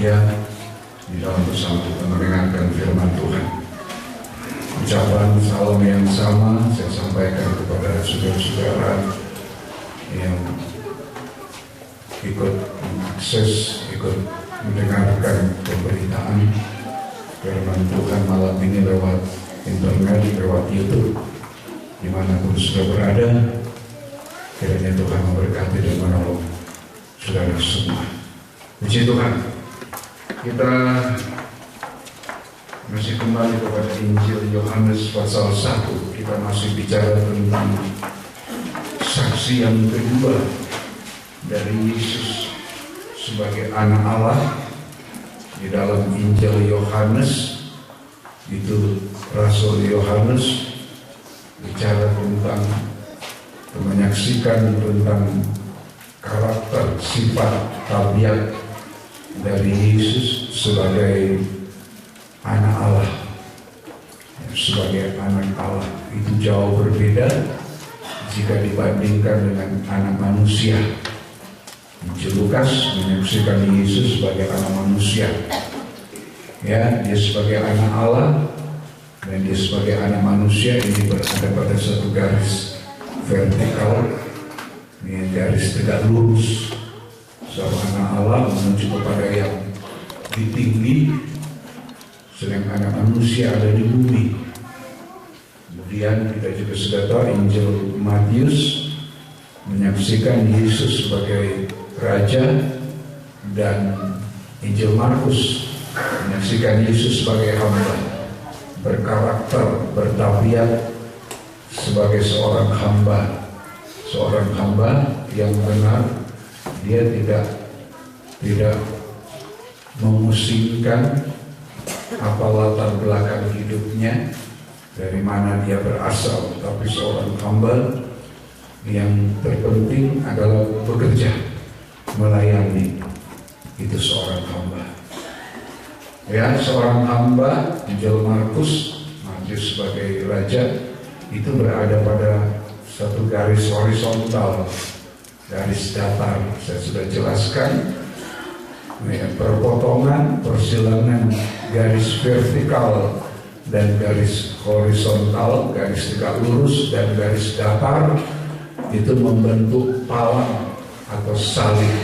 berbahagia di dalam bersama kita mendengarkan firman Tuhan. Ucapan salam yang sama saya sampaikan kepada saudara-saudara yang ikut mengakses, ikut mendengarkan pemberitaan firman Tuhan malam ini lewat internet, lewat YouTube, dimanapun sudah berada. Kiranya Tuhan memberkati dan menolong saudara semua. Puji Tuhan. Kita masih kembali kepada Injil Yohanes pasal 1. Kita masih bicara tentang saksi yang kedua dari Yesus sebagai anak Allah. Di dalam Injil Yohanes itu Rasul Yohanes bicara tentang, menyaksikan tentang karakter, sifat, tabiat dari Yesus sebagai anak Allah. Sebagai anak Allah itu jauh berbeda jika dibandingkan dengan anak manusia. Injil Lukas menyaksikan Yesus sebagai anak manusia. Ya, dia sebagai anak Allah dan dia sebagai anak manusia ini berada pada satu garis vertikal, ini garis tegak lurus. Seorang anak Allah menuju kepada yang tinggi, sedangkan anak manusia ada di bumi. Kemudian kita juga sudah tahu Injil Matius menyaksikan Yesus sebagai Raja, dan Injil Markus menyaksikan Yesus sebagai hamba, berkarakter, bertabiat sebagai seorang hamba yang benar. Dia tidak memusingkan apa latar belakang hidupnya, dari mana dia berasal, tapi seorang hamba yang terpenting adalah bekerja, melayani. Itu seorang hamba. Ya, seorang hamba. Injil Markus sebagai raja itu berada pada satu garis horizontal, garis datar. Saya sudah jelaskan ya, perpotongan, persilangan garis vertikal dan garis horizontal, garis tegak lurus dan garis datar itu membentuk palang atau salib.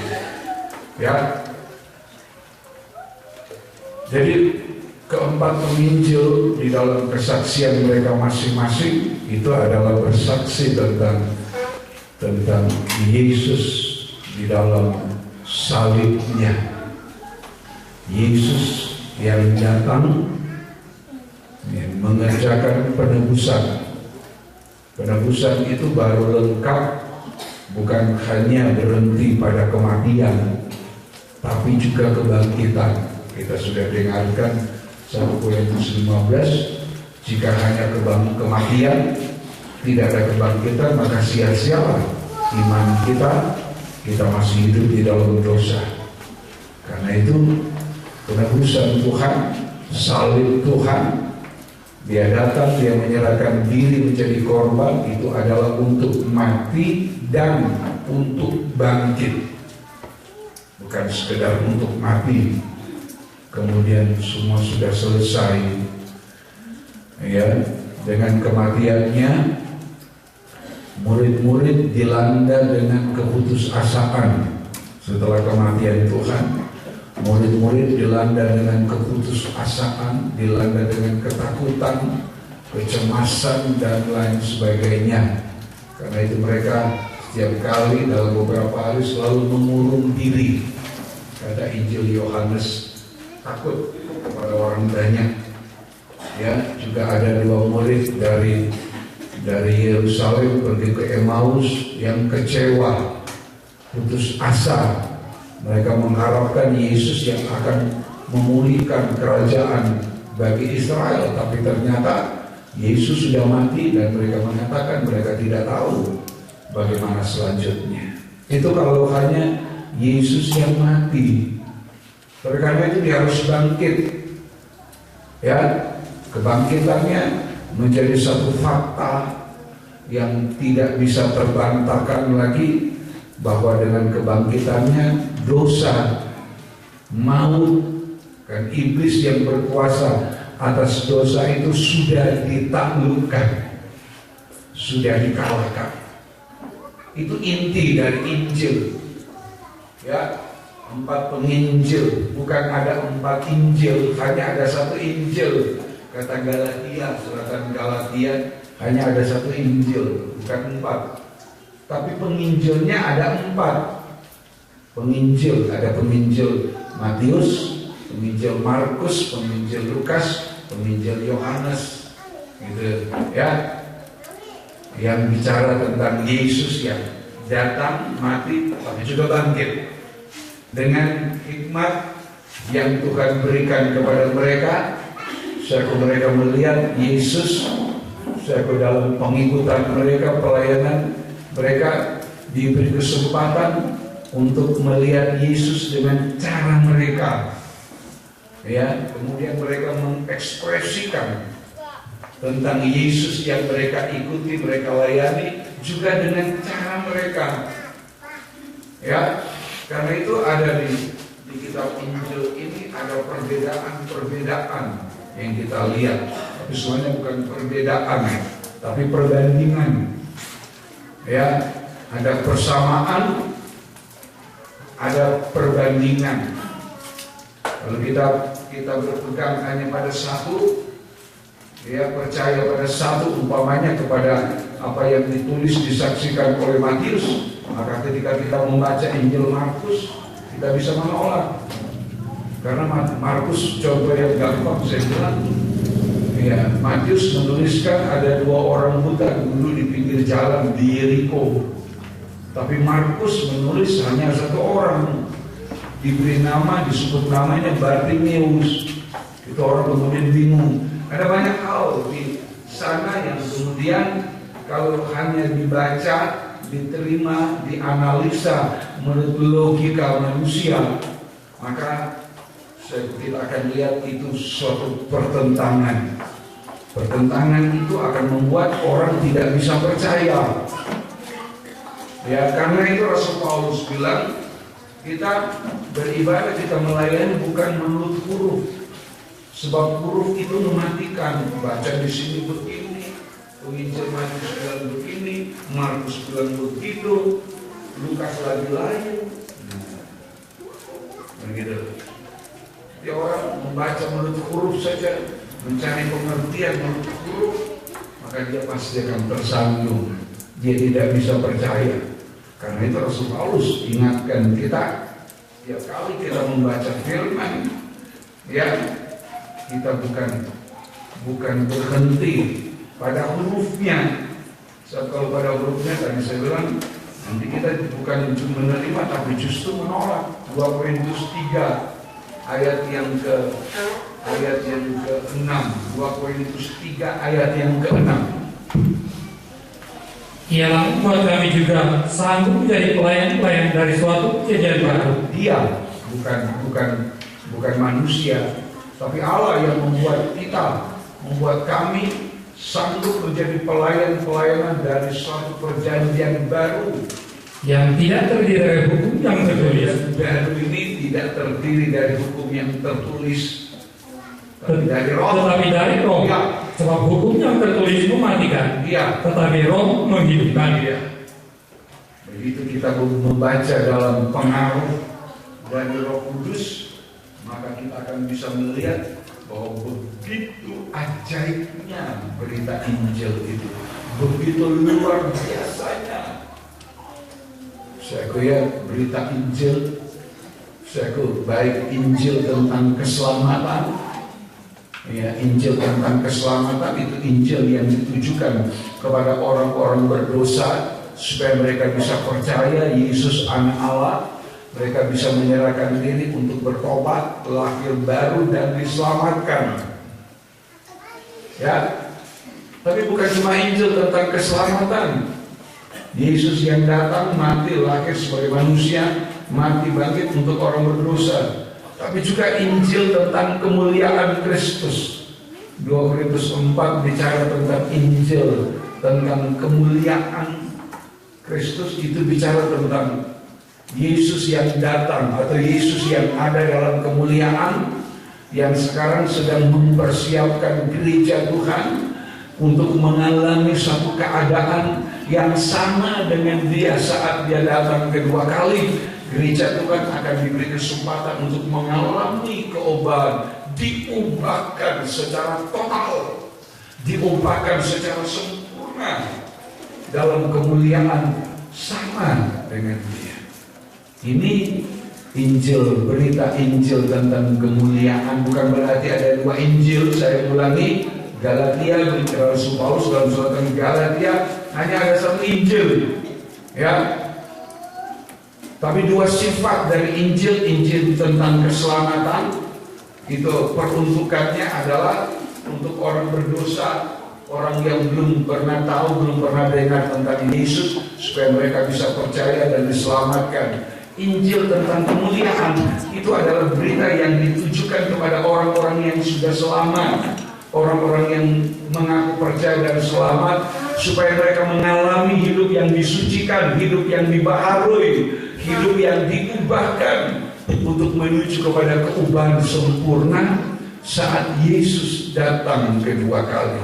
Ya. Jadi keempat penginjil di dalam kesaksian mereka masing-masing itu adalah bersaksi tentang Yesus di dalam salibnya. Yesus yang datang mengerjakan penebusan. Penebusan itu baru lengkap, bukan hanya berhenti pada kematian, tapi juga kebangkitan. Kita sudah dengarkan 1 Korintus 15, jika hanya kematian, tidak ada kebangkitan, maka sia-sialah iman kita masih hidup di dalam dosa. Karena itu penebusan Tuhan, salib Tuhan, dia datang, dia menyerahkan diri menjadi korban, itu adalah untuk mati dan untuk bangkit. Bukan sekedar untuk mati kemudian semua sudah selesai. Ya, dengan kematiannya murid-murid dilanda dengan keputusasaan. Setelah kematian Tuhan, murid-murid dilanda dengan keputusasaan, dilanda dengan ketakutan, kecemasan dan lain sebagainya. Karena itu mereka setiap kali dalam beberapa hari selalu mengurung diri. Kata Injil Yohanes, takut kepada orang banyak. Ya, juga ada 2 murid dari Yerusalem pergi ke Emmaus yang kecewa, putus asa. Mereka mengharapkan Yesus yang akan memulihkan kerajaan bagi Israel, tapi ternyata Yesus sudah mati dan mereka mengatakan mereka tidak tahu bagaimana selanjutnya. Itu kalau hanya Yesus yang mati. Karena itu dia harus bangkit. Ya, kebangkitannya menjadi satu fakta yang tidak bisa terbantahkan lagi, bahwa dengan kebangkitannya dosa maut, kan iblis yang berkuasa atas dosa itu sudah ditaklukkan, sudah dikalahkan. Itu inti dari Injil. Ya, 4 penginjil, bukan ada 4 Injil, hanya ada 1 Injil. Kata Galatia, suratan Galatia, hanya ada 1 Injil, bukan 4. Tapi penginjilnya ada 4. Penginjil, ada penginjil Matius, penginjil Markus, penginjil Lukas, penginjil Yohanes, gitu ya. Yang bicara tentang Yesus yang datang, mati, tapi juga bangkit dengan hikmat yang Tuhan berikan kepada mereka. Seaku mereka melihat Yesus, seaku dalam pengikutan mereka, pelayanan mereka diberi kesempatan untuk melihat Yesus dengan cara mereka. Ya, kemudian mereka mengekspresikan tentang Yesus yang mereka ikuti, mereka layani juga dengan cara mereka. Ya, karena itu ada di kitab Injil ini ada perbedaan-perbedaan yang kita lihat. Tapi semuanya bukan perbedaan, tapi perbandingan. Ya, ada persamaan, ada perbandingan. Kalau kita berpegang hanya pada satu, ya, percaya pada satu, umpamanya kepada apa yang ditulis disaksikan oleh Matius, maka ketika kita membaca Injil Markus, kita bisa menolak. Karena Markus contoh yang gampang saya bilang, ya, Matius menuliskan ada 2 orang buta dulu di pinggir jalan di Yeriko. Tapi Markus menulis hanya 1 orang, diberi nama, disebut namanya Bartimeus. Itu orang kemudian bingung. Ada banyak hal di sana yang kemudian kalau hanya dibaca, diterima, dianalisa menurut logika manusia, maka kita akan lihat itu suatu pertentangan. Pertentangan itu akan membuat orang tidak bisa percaya. Ya, karena itu Rasul Paulus bilang, kita beribadah, kita melayani bukan menurut huruf. Sebab huruf itu mematikan. Baca di sini begini, penginjil Matius bilang begini, Markus bilang begitu, Lukas lagi lain. Begitu. Dia orang membaca menurut huruf saja, mencari pengertian menurut huruf, maka dia pasti akan tersandung. Dia tidak bisa percaya. Karena itu Rasul Paulus ingatkan kita, setiap kali kita membaca firman, ya, kita bukan berhenti pada hurufnya. Kalau pada hurufnya tadi saya bilang, nanti kita bukan menerima tapi justru menolak. 2 Korintus 3 ayat yang ke-6. 2 Korintus 3 ayat yang ke-6. Ialah membuat kami juga sanggup menjadi pelayan-pelayan dari suatu kejadian baru. Dia bukan manusia, tapi Allah yang membuat kita, membuat kami sanggup menjadi pelayan-pelayanan dari suatu perjanjian baru yang tidak terdiri dari hukum yang tertulis. Baru ini tidak terdiri dari hukum yang tertulis, tapi dari Roh. Tetapi dari Roh. Ya. Sebab hukum yang tertulis mematikan, Ya. tetapi Roh menghidupkan. Ya. Begitu kita membaca dalam pengaruh dari Roh Kudus, maka kita akan bisa melihat bahwa begitu ajaibnya berita Injil itu, begitu luar biasanya. Saya kira berita Injil, baik Injil tentang keselamatan, ya, Injil tentang keselamatan itu Injil yang ditujukan kepada orang-orang berdosa supaya mereka bisa percaya Yesus Anak Allah, mereka bisa menyerahkan diri untuk bertobat, lahir baru dan diselamatkan. Ya, tapi bukan cuma Injil tentang keselamatan. Yesus yang datang mati lahir sebagai manusia, mati bangkit untuk orang berdosa. Tapi juga Injil tentang kemuliaan Kristus. 2 Korintus 4 bicara tentang Injil, tentang kemuliaan Kristus, itu bicara tentang Yesus yang datang atau Yesus yang ada dalam kemuliaan, yang sekarang sedang mempersiapkan gereja Tuhan untuk mengalami satu keadaan yang sama dengan dia saat dia datang kedua kali. Gereja Tuhan akan diberi kesempatan untuk mengalami keubatan, diubahkan secara total, diubahkan secara sempurna dalam kemuliaan sama dengan dia. Ini Injil, berita Injil tentang kemuliaan. Bukan berarti ada dua Injil. Saya ulangi, Galatia, Rasul Paulus dalam surat Galatia hanya ada satu Injil, ya. Tapi dua sifat dari Injil. Injil tentang keselamatan, itu peruntukannya adalah untuk orang berdosa, orang yang belum pernah tahu, belum pernah dengar tentang Yesus, supaya mereka bisa percaya dan diselamatkan. Injil tentang kemuliaan itu adalah berita yang ditujukan kepada orang-orang yang sudah selamat, orang-orang yang mengaku percaya dan selamat, supaya mereka mengalami hidup yang disucikan, hidup yang dibaharui, hidup yang diubahkan untuk menuju kepada keubahan sempurna saat Yesus datang kedua kali.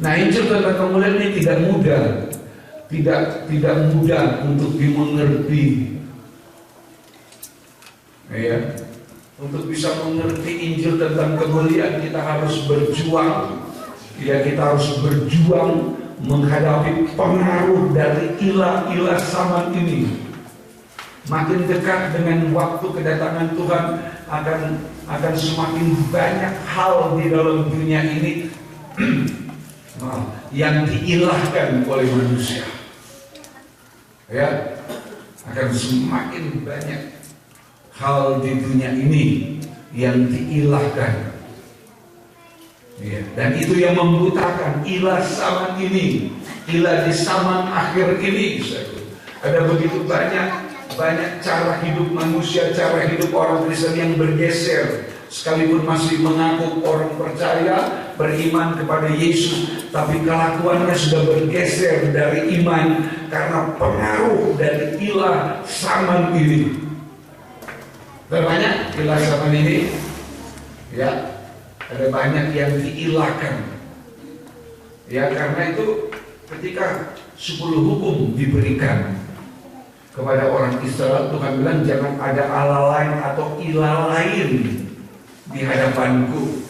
Nah, Injil tentang kemuliaan ini tidak mudah, tidak mudah untuk dimengerti. Ya, untuk bisa mengerti Injil tentang kemuliaan kita harus berjuang. Ya, kita harus berjuang menghadapi pengaruh dari ilah-ilah zaman ini. Makin dekat dengan waktu kedatangan Tuhan, akan semakin banyak hal di dalam dunia ini yang diilahkan oleh manusia. Ya, akan semakin banyak hal di dunia ini yang diilahkan, ya, dan itu yang membutakan ilah zaman ini, ilah di zaman akhir ini. Ada begitu banyak cara hidup manusia, cara hidup orang Kristen yang bergeser, sekalipun masih mengaku orang percaya, beriman kepada Yesus, tapi kelakuannya sudah bergeser dari iman karena pengaruh dari ilah zaman ini. Banyak ilah zaman ini, ya, ada banyak yang diilahkan. Ya, karena itu ketika 10 hukum diberikan kepada orang Israel, Tuhan bilang jangan ada Allah lain atau ilah lain di hadapanku.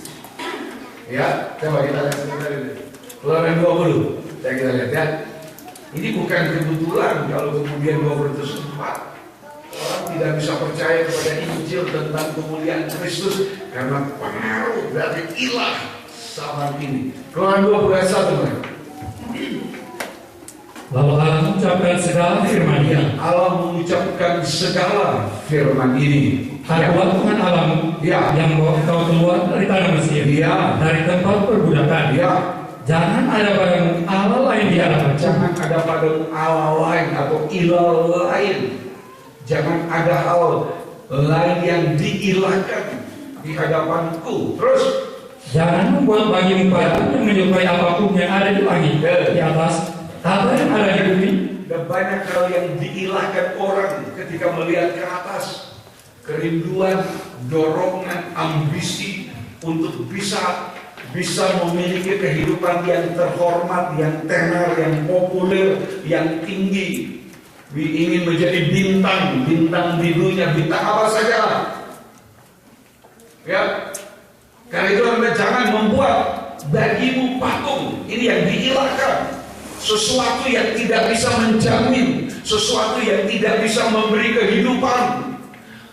Ya, coba kita lihat Keluaran 20. Kita lihat ya. Ini bukan kebetulan kalau kemudian 24 orang tidak bisa percaya kepada Injil tentang kemuliaan Kristus karena pengaruh dari ilah zaman ini. Keluaran 21. Lalu Allah mengucapkan segala firman-Nya. Allah mengucapkan segala firman ini. Akulah Tuhan Allahmu, ya, yang membawa engkau keluar dari tanah Mesir, ya, dari tempat perbudakan. Ya. Jangan ada padamu Allah lain di hadapanmu. Jangan ada padamu Allah lain atau ilah lain. Jangan ada hal lain yang diilahkan di hadapanku. Terus, jangan membuat bagimu patung yang menyerupai apapun yang ada di langit, di atas, atau yang ada di bumi. Dan banyak hal yang diilahkan orang ketika melihat ke atas. Kerinduan, dorongan, ambisi untuk bisa memiliki kehidupan yang terhormat, yang tenar, yang populer, yang tinggi. Ingin menjadi bintang di dunia, bintang apa saja. Ya, karena itu Anda jangan membuat bagimu patung. Ini yang diilahkan. Sesuatu yang tidak bisa menjamin, sesuatu yang tidak bisa memberi kehidupan.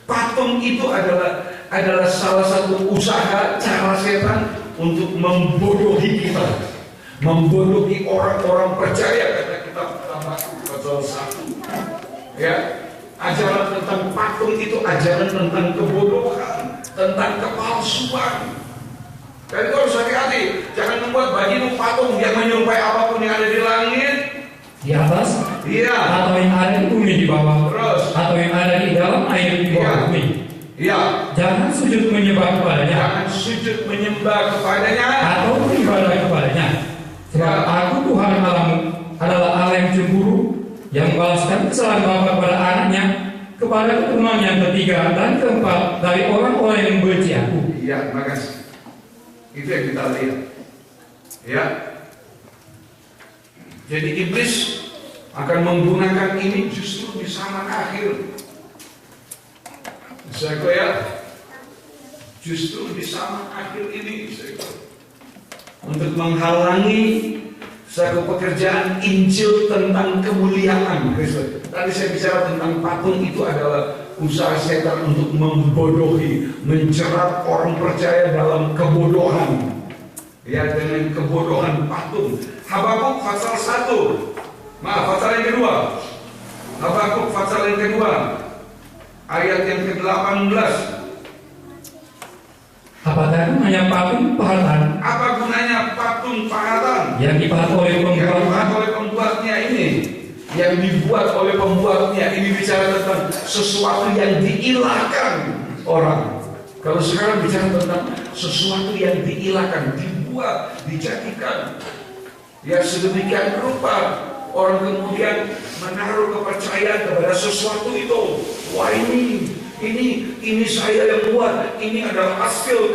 Patung itu adalah salah satu usaha cara setan untuk membodohi kita, membodohi orang-orang percaya. Kata kitab Habakkuk pasal 1. Ya, ajaran tentang patung itu ajaran tentang kebodohan, tentang kepalsuan. Dan itu harus hati-hati. Jangan membuat bagimu patung yang menyerupai apapun yang ada di langit, di atas, iya, atau yang ada di bumi di bawah, terus, atau yang ada di dalam air di bawah bumi. Iya. Jangan sujud menyembah kepadanya. Jangan sujud menyembah kepadanya atau beribadah kepadanya. Sebab Aku Tuhan Allahmu adalah Allah yang cemburu, yang membalaskan kesalahan bapa kepada anaknya kepada keturunan yang ketiga dan keempat dari orang-orang yang membenci aku. Iya, makasih. Itu yang kita lihat. Ya. Jadi iblis akan menggunakan ini justru di zaman akhir. Saya justru di zaman akhir ini untuk menghalangi satu pekerjaan Injil tentang kemuliaan Kristus. Tadi saya bicara tentang patung, itu adalah usaha setan untuk membodohi, menjerat orang percaya dalam kebodohan. Ya, dengan kebodohan patung. Habakuk pasal 1. Pasal yang kedua. Habakuk pasal yang kedua. Ayat yang ke-18. Apakah gunanya patung pahatan? Apa gunanya patung pahatan? Yang dipahat oleh pembuatnya ini. Yang dibuat oleh pembuatnya. Ini bicara tentang sesuatu yang diilahkan orang. Kalau sekarang bicara tentang sesuatu yang diilahkan, dibuat, dijadikan. Ya, sedemikian rupa orang kemudian menaruh kepercayaan kepada sesuatu itu. Wah, ini saya yang buat, ini adalah hasil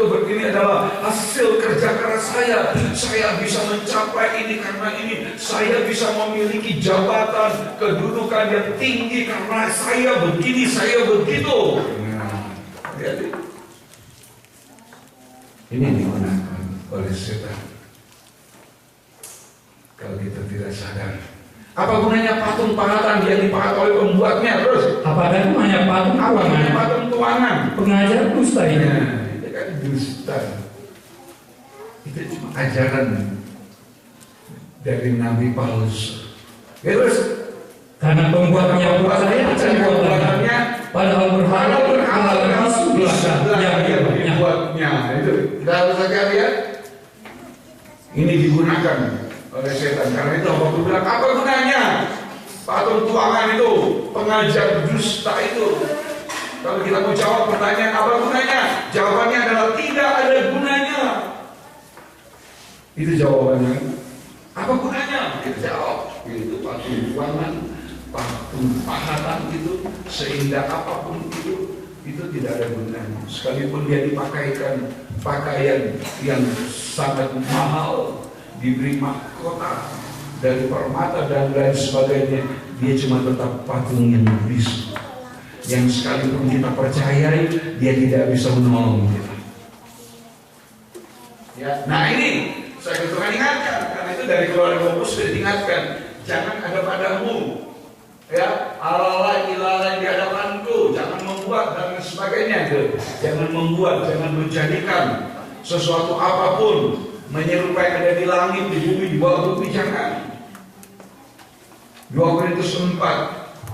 kerja keras saya. Saya bisa mencapai ini karena ini. Saya bisa memiliki jabatan, kedudukan yang tinggi karena saya begini, saya begitu. Nah, lihat ini digunakan oleh setan. Kalau kita tidak sadar, apa gunanya patung pahatan yang dipahat oleh pembuatnya? Terus apa gunanya patung tuangan? Pengajar dusta ini. Itu kan dusta. Itu cuma ajaran dari Nabi Paulus. Ya, terus karena pembuatnya padahal berharap isu belakang yang dibuatnya. Itu dalam sekalian ini digunakan oleh setan. Karena itu waktu bilang, apa gunanya patung tuangan itu, pengajar dusta itu? Kalau kita mau jawab pertanyaan apa gunanya, jawabannya adalah tidak ada gunanya. Itu jawabannya. Apa gunanya? Kita jawab, itu patung tuangan, patung pahatan itu, seindah apapun itu tidak ada gunanya. Sekalipun dia dipakaikan pakaian yang sangat mahal, diberi mahkota dari permata dan lain sebagainya, dia cuma tetap patung yang bisu, yang sekalipun kita percayai, dia tidak bisa menolong kita. Ya, nah ini saya Tuhan ingatkan, karena itu dari Keluaran 20 sudah diingatkan, jangan ada padamu ya Allah ilah di hadapanku, jangan membuat dan sebagainya. Jangan membuat, jangan menjadikan sesuatu apapun menyerupai ada di langit, di bumi, di bawah bumi, jangan. 2 Korintus 4.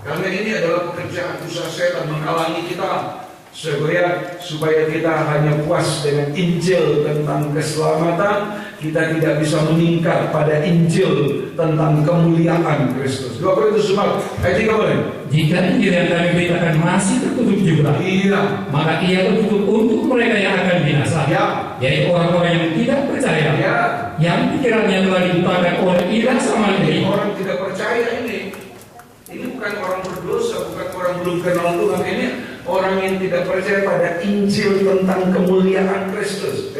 Karena ini adalah pekerjaan usaha setan menghalangi kita supaya kita hanya puas dengan Injil tentang keselamatan, kita tidak bisa meningkat pada Injil tentang kemuliaan Kristus. 2 Korintus 4 ayat 3 boleh. Jika Injil yang kami beritakan masih tertutup juga, maka ia tertutup untuk mereka yang akan binasa, yaitu orang-orang yang tidak percaya, yang pikirannya telah dibutakan oleh ilah sama ini. Orang tidak percaya ini bukan orang berdosa, bukan orang belum kenal Tuhan. Ini orang yang tidak percaya pada Injil tentang kemuliaan Kristus,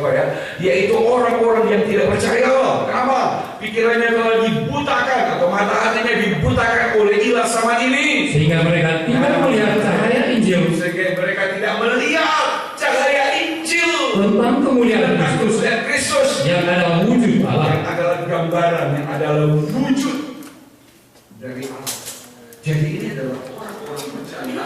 yaitu orang-orang yang tidak percaya. Kenapa? Pikirannya telah dibutakan atau mata hatinya dibutakan oleh ilah sama ini, sehingga mereka tidak melihat cahaya Injil, tentang kemuliaan Kristus yang adalah wujud Allah, yang adalah gambaran, yang adalah wujud dari Allah. Jadi ini adalah orang-orang percaya,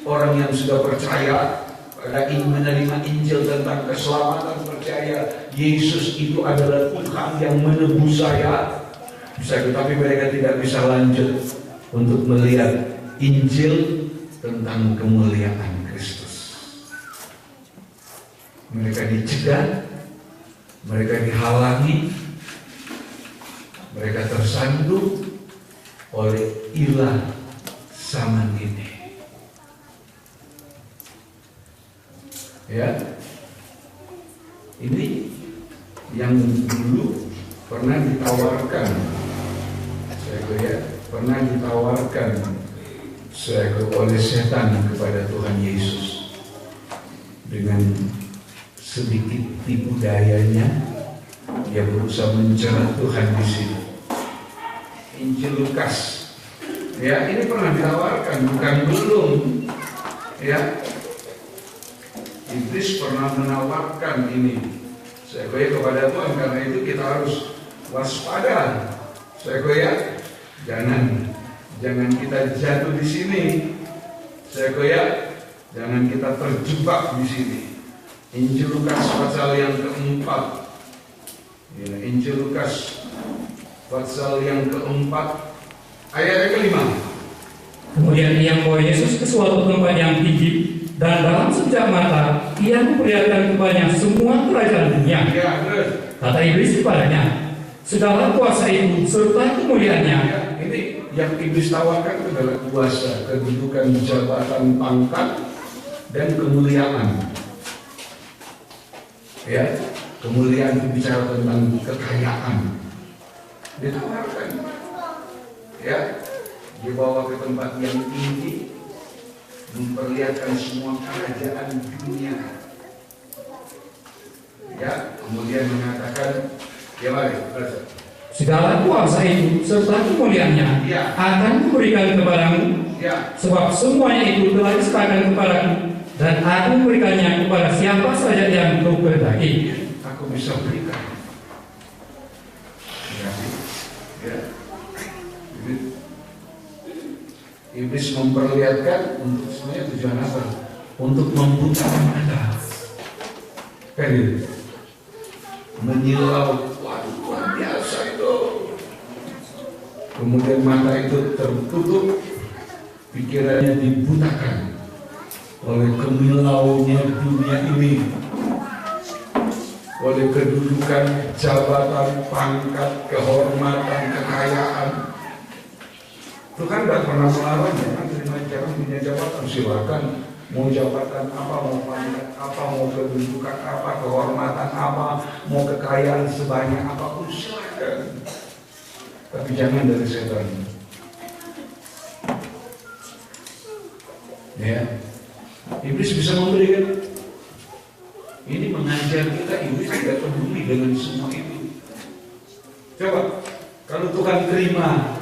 orang yang sudah percaya pada menerima Injil tentang keselamatan, percaya Yesus itu adalah Tuhan yang menebus saya, tetapi mereka tidak bisa lanjut untuk melihat Injil tentang kemuliaan Kristus. Mereka dicegah, mereka dihalangi, mereka tersandung oleh ilah zaman ini. Ya, ini yang dulu pernah ditawarkan, pernah ditawarkan oleh setan kepada Tuhan Yesus dengan sedikit tipu dayanya. Dia berusaha menjerat Tuhan di sini. Injil Lukas, ya, ini pernah ditawarkan, bukan belum, ya. Iblis pernah menawarkan ini. Saya kepada Tuhan, karena itu kita harus waspada. Saya jangan kita jatuh di sini. Saya jangan kita terjebak di sini. Injil Lukas pasal yang keempat. Ya, Injil Lukas pasal yang keempat ayat yang kelima. Kemudian ia membawa Yesus ke suatu tempat yang tinggi, dan dalam sekejap mata ia memperlihatkan kepadanya semua kerajaan dunia. Ya, kata iblis kepadanya, segala kuasa itu serta kemuliaannya. Ya, ini yang iblis tawarkan adalah kuasa, kedudukan, jabatan, pangkat, dan kemuliaan. Ya, kemuliaan itu bicara tentang kekayaan. Ditawarkan, ya, dibawa ke tempat yang tinggi, memperlihatkan semua kerajaan dunia. Ya, kemudian mengatakan, ya mari, segala kuasa itu serta kemuliaannya akan kuberikan kepadamu, sebab semuanya itu telah diserahkan kepadaku, dan aku memberikannya kepada siapa saja yang kau kehendaki. Aku bisa berikan. Ya. Iblis memperlihatkan untuk sebenarnya tujuan apa? Untuk membutakan mata. Kan gitu. Menyilau, waduh, luar biasa itu. Kemudian mata itu tertutup, pikirannya dibutakan oleh kemilaunya dunia ini, oleh kedudukan, jabatan, pangkat, kehormatan, kekayaan. Tuhan tidak pernah melarang, jangan terima punya jabatan, silakan. Mau jabatan apa, mau pangkat apa, mau kedudukan apa, kehormatan apa, mau kekayaan sebanyak apapun, silakan. Tapi jangan dari setan. Ya, iblis bisa memberikan. Ini mengajar kita, iblis tidak peduli dengan semua itu. Coba, kalau Tuhan terima,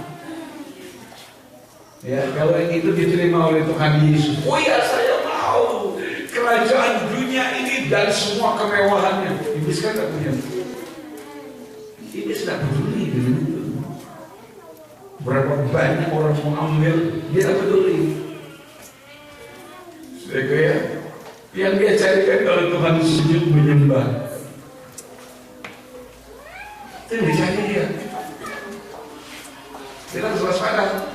ya, kalau itu diterima oleh Tuhan Yesus, oh ya, saya mau kerajaan dunia ini dan semua kemewahannya. Iblis kan tidak punya. Iblis tidak peduli dengan itu. Berapa banyak orang mau ambil, dia tidak peduli. Saya yang dia carikan kalau Tuhan sujud menyembah, itu yang dicari dia. Kita harus waspada.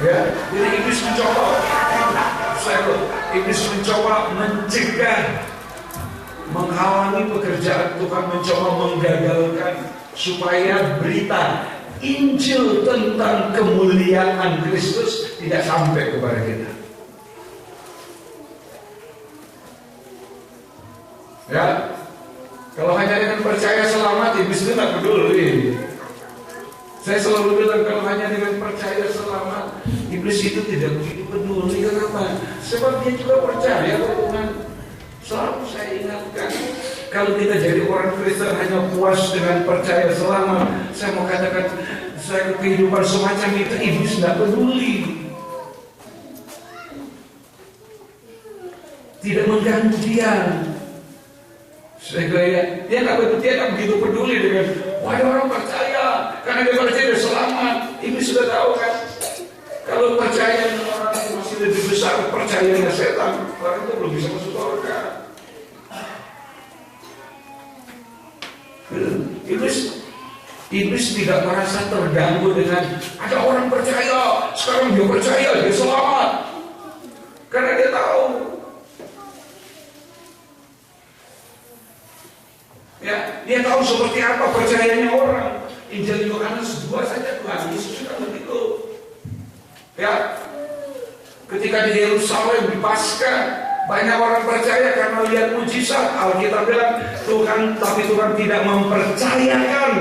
Ya, jadi iblis mencoba, iblis mencoba mencegah, menghalangi pekerjaan Tuhan, mencoba menggagalkan supaya berita Injil tentang kemuliaan Kristus tidak sampai kepada kita. Ya, kalau hanya dengan percaya selamat, iblis itu tidak peduli. Saya selalu bilang, kalau hanya dengan percaya selamat, iblis itu tidak begitu peduli. Kenapa? Sebab dia juga percaya kepada Tuhan. Selalu saya ingatkan, kalau kita jadi orang Kristen hanya puas dengan percaya selamat, saya mau katakan, saya kehidupan semacam itu, iblis tidak peduli. Tidak mengganggu dia. Dia tidak begitu peduli dengan, wah, orang percaya, karena dia percaya dia selamat. Ini sudah tahu kan, kalau percaya orang itu masih lebih besar percayanya setan, orang itu belum bisa masuk surga. Iblis tidak merasa terganggu dengan ada orang percaya, sekarang dia percaya dia selamat, karena dia tahu. Ya, dia tahu seperti apa percayanya orang. Injil Yohanes 2 saja Tuhan Yesus sudah begitu. Ya, ketika di Yerusalem di Paskah, banyak orang percaya karena lihat mujizat. Alkitab bilang tapi Tuhan tidak mempercayakan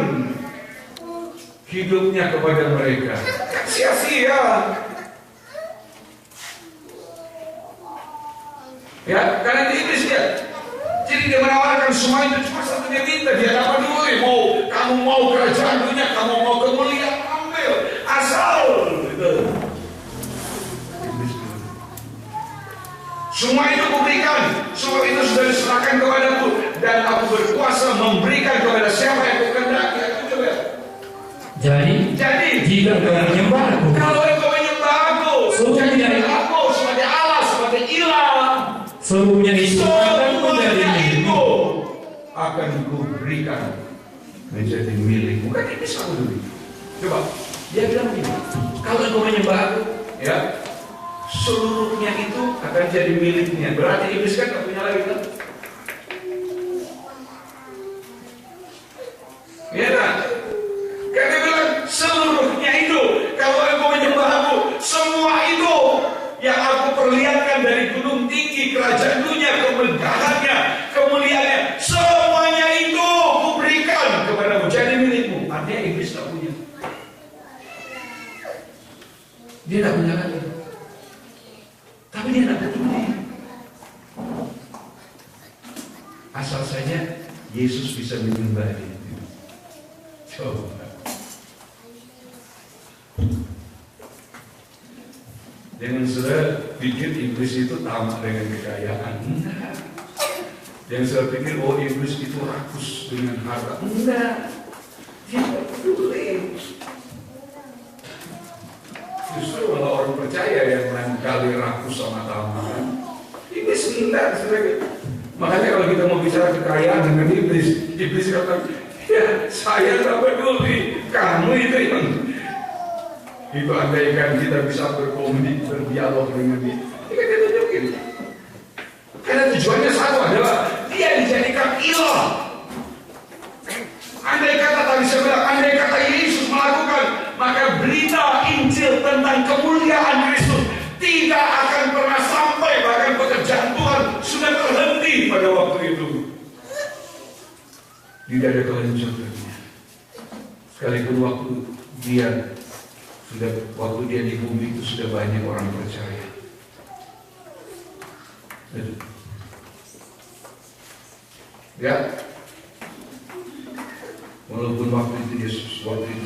hidupnya kepada mereka. sia-sia. Ya, karena iblis dia. Jadi dia menawarkan semua itu, cuma satu dia minta, dia dapat dulu. Kamu mau kerajaan dunia, kamu mau kemuliaan, ambil asal. Gitu. Semua itu kuberikan, semua itu sudah diserahkan kepadaku, dan aku berkuasa memberikan kepada siapa yang kukehendaki. Jadi jika kau menyembah aku, kalau engkau menyembah aku, jadi aku sebagai Allah, sebagai ilah, seluruhnya itu akan kuberikan menjadi milikmu. Kan ini satu dulu. Coba, dia bilang begini, kalau engkau menyembah aku, ya, seluruhnya itu akan jadi miliknya. Berarti iblis kan gak punya lagi kan? Ya kan? Kan dia bilang seluruhnya itu, kalau engkau menyembah aku, semua itu yang aku perlihatkan dari gunung tinggi, kerajaan dunia, kemegahannya, kemuliaannya, semuanya itu kuberikan kepadamu, jadi milikmu. Artinya iblis tak punya. Dia tak punya lagi. Tapi dia tak peduli. Asal saja Yesus bisa menyembah dia. Coba. Jangan sudah pikir iblis itu tamak dengan kekayaan. Enggak. Jangan sudah pikir iblis itu rakus dengan harta. Enggak. Dia tak peduli. Justru kalau orang percaya yang lain kali rakus sama tamak, iblis enggak. Makanya kalau kita mau bicara kekayaan dengan iblis kata, ya saya tak peduli. Kamu itu yang itu andaikan kita bisa berkomunikasi, berdialog dengan dia. Ini kan dia tunjukin. Karena tujuannya satu adalah dia dijadikan ilah. Andai kata tadi saya bilang, andai kata Yesus melakukan, maka berita Injil tentang kemuliaan Kristus tidak akan pernah sampai, bahkan pekerjaan Tuhan sudah terhenti pada waktu itu. Tidak ada kelanjutannya. Sekalipun waktu dia di bumi itu sudah banyak orang percaya. Ya, walaupun waktu itu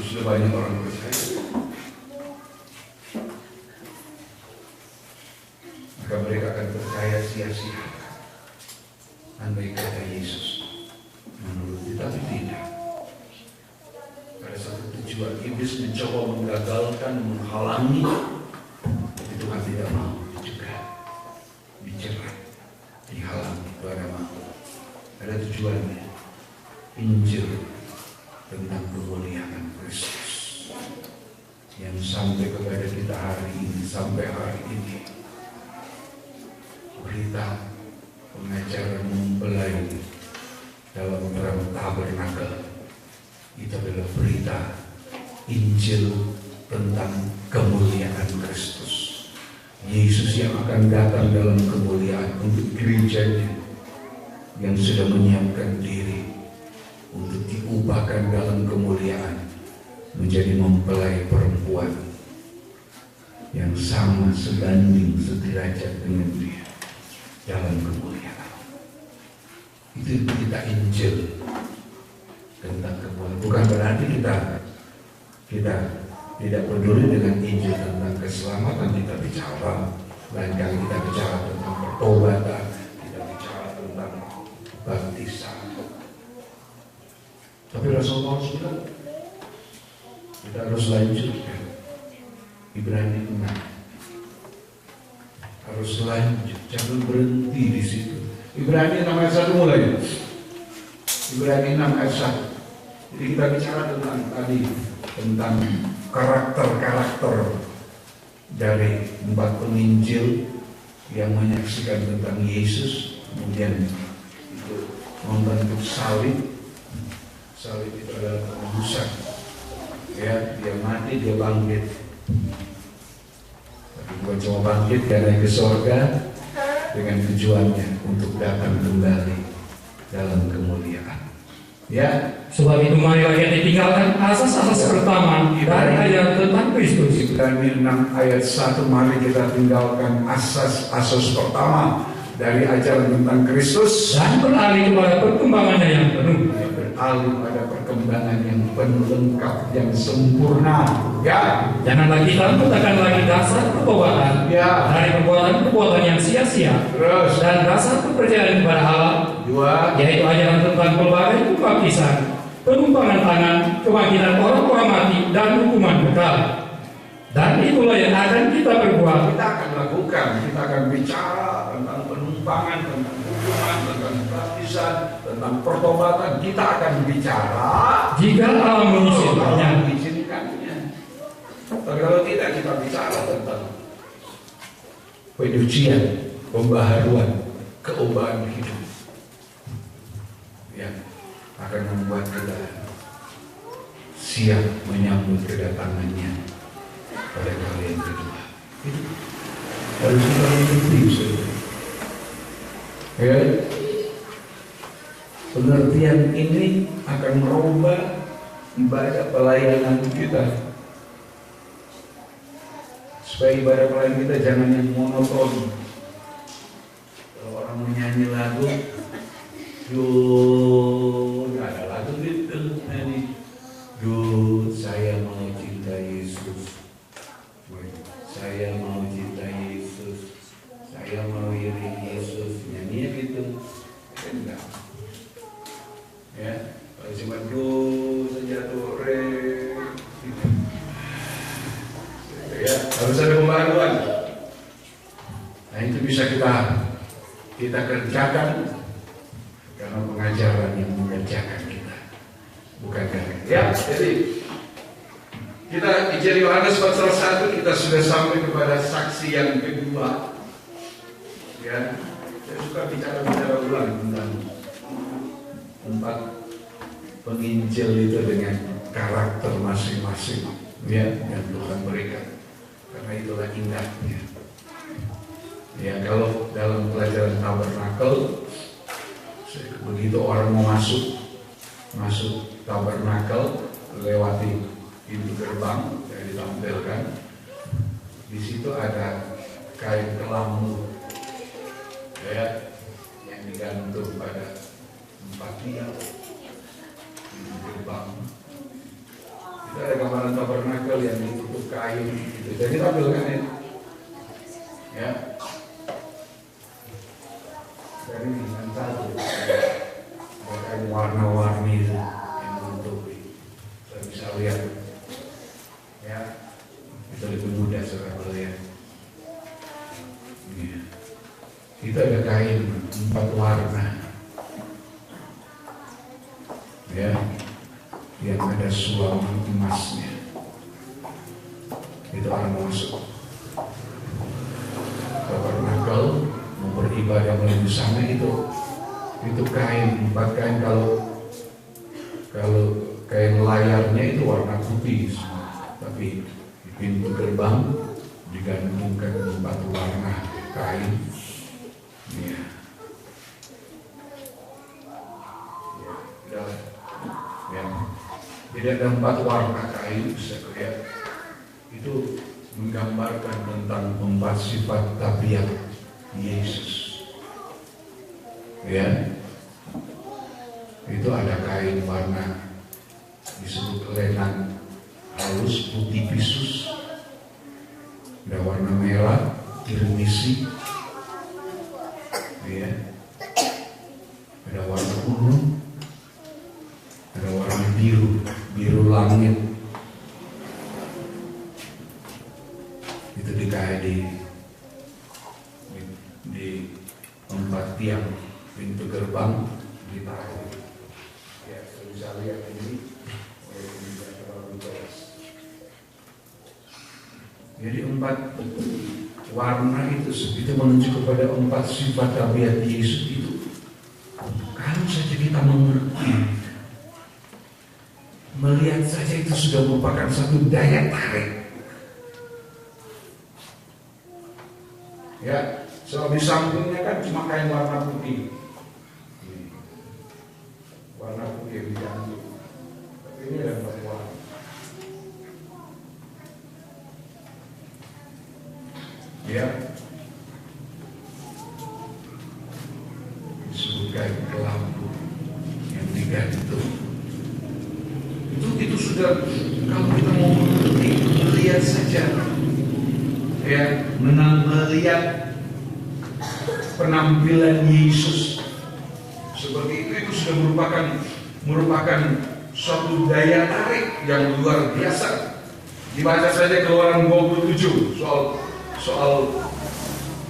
sudah banyak orang percaya, maka mereka akan percaya sia-sia. Andai kata Yesus menuruti, tapi tidak. Ada satu tujuan, iblis mencoba menggagalkan, menghalangi, tapi Tuhan tidak mau dicegah, dicerai, dihalangi. Tuhan tidak mau. Ada tujuannya, Injil tentang kemuliaan Kristus yang sampai kepada kita hari ini, sampai hari ini. Berita pengajaran mempelai dalam perang tabernakel itu adalah berita Injil tentang kemuliaan Kristus. Yesus yang akan datang dalam kemuliaan untuk gerejanya yang sudah menyiapkan diri untuk diubahkan dalam kemuliaan menjadi mempelai perempuan yang sama, sebanding, sederajat dengan dia dalam kemuliaan. Itu berita Injil tentang kemuliaan. Bukan berarti kita tidak peduli dengan Injil tentang keselamatan. Kita bicara, lain kali kita bicara tentang pertobatan, kita bicara tentang baptisan. Tapi Rasul Paulus bilang kita harus lanjutkan. Ibrani 6 harus lanjut, jangan berhenti di situ. Ibrani 6 ayat 1 mulai. Ibrani 6 ayat 1. Jadi kita bicara tentang karakter-karakter dari 4 penginjil yang menyaksikan tentang Yesus, kemudian itu membentuk salib. Salib itu adalah penebusan. Ya, dia mati, dia bangkit. Tapi bukan cuma bangkit, dia naik ke surga dengan tujuannya untuk datang kembali dalam kemuliaan. Ya, Sebab itu marilah kita tinggalkan asas-asas pertama dari ajaran tentang Kristus. Ibrani 6 ayat 1, mari kita tinggalkan asas-asas pertama dari ajaran tentang Kristus dan beralih kepada perkembangannya yang penuh. Beralih pada perkembangan yang penuh, lengkap, yang sempurna. Ya, janganlah kita letakkan lagi dasar pertobatan dari perbuatan-perbuatan yang sia-sia. Terus. Dan dasar kepercayaan kepada Allah, yaitu ajaran tentang pelbagai baptisan, penumpangan tangan, kebangkitan orang-orang mati, dan hukuman kekal. Dan itulah yang akan kita perbuat. Kita akan lakukan, kita akan bicara tentang penumpangan, tentang hukuman, tentang baptisan, tentang pertobatan. Kita akan bicara jika Allah mengizinkannya. Tapi kalau tidak, kita bicara tentang penyucian, pembaharuan, keubatan hidup yang akan membuat kita siap menyambut kedatangannya pada kali yang kedua. Itu harus kita mengerti, ya. Pengertian ini akan merubah ibadah pelayanan kita, supaya ibadah pelayanan kita jangan yang monoton. Kalau orang menyanyi lagu, nggak ada lagu gitu, nyanyi, saya mau cinta Yesus, saya mau cinta Yesus, saya mau iring Yesus, nyanyinya gitu, enggak. Ya, kalau cuma saja tuh gitu. Ya, harus ada pembaharuan. Nah, itu bisa kita kerjakan karena pengajaran yang mengerjakan kita, bukan karena. Ya, jadi kita Injil Yohanes pasal 1 kita sudah sampai kepada saksi yang kedua. Ya, saya suka bicara ulang tentang 4 penginjil itu dengan karakter masing-masing, ya, yang Tuhan berikan. Karena itulah indahnya. Ya, kalau dalam pelajaran tabernakel, begitu orang mau masuk tabernakel, lewati pintu gerbang yang ditampilkan, di situ ada kain kelambu, ya, yang digantung pada 4 tiang pintu gerbang. Itu ada gambaran tabernakel yang ditutup kain, gitu. Jadi tampilkan itu, ya. Dari dengan satu kain warna-warni itu yang menutupi. Kita bisa lihat, ya. Itu lebih mudah sekarang melihat. Ya. Itu ada kain 4 warna, ya, yang ada sulam emasnya. Itu orang masuk tabernakel, mau beribadah menuju sana, itu kain 4 kain. Kalau kain layarnya itu warna putih semua, tapi di pintu gerbang digantungkan 4 warna kain, ya. Ya. Jadi ada 4 warna kain, bisa lihat. Itu menggambarkan tentang 4 sifat tabiat Yesus. Ya. Itu ada kain warna disebut lenan halus putih pisus. Ada warna merah kirmisi. Ya. Ada warna ungu. Ada warna biru langit. Itu dikain di 4 tiang pintu gerbang ditaruh. Ya, saya bisa lihat ini, tidak terlalu jelas. Jadi 4 warna itu menunjuk kepada 4 sifat tabiat Yesus itu. Kalau saja kita mengerti, melihat saja itu sudah merupakan satu daya tarik. Ya, so di sampingnya kan cuma kain warna putih. Warna putih yang digantung. Ya, disebutkan ke lampu yang digantung. Itu sudah, kalau kita mau mengerti, melihat saja, ya, melihat penampilan Yesus seperti itu sudah merupakan suatu daya tarik yang luar biasa. Dibaca saja Keluaran 27 soal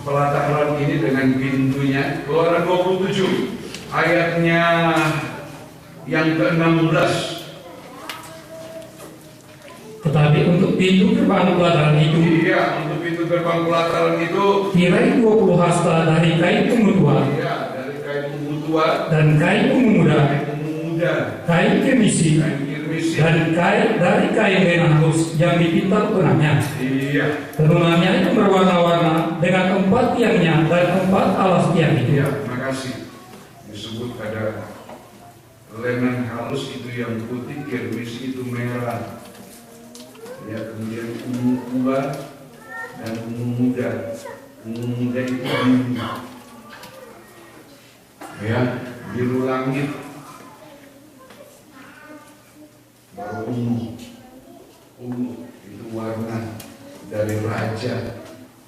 pelataran ini dengan pintunya. Keluaran 27 ayatnya yang ke-16. Tetapi untuk pintu gerbang pelataran itu, iya, untuk pintu gerbang pelataran itu tirai 20 hasta dari kain ungu tua, iya, dari kain ungu tua dan kain ungu muda, kain kirmisi, dan dari kain lena halus yang dipintal benangnya. Iya. Benangnya itu berwarna-warna dengan 4 tiangnya dan 4 alas tiang itu. Iya, makasih. Disebut ada lenan halus itu yang putih, kirmisi itu merah. Ya, kemudian ungu tua dan ungu muda. Ungu muda itu biru. Ya, biru langit. Baru ungu. Ungu itu warna dari raja.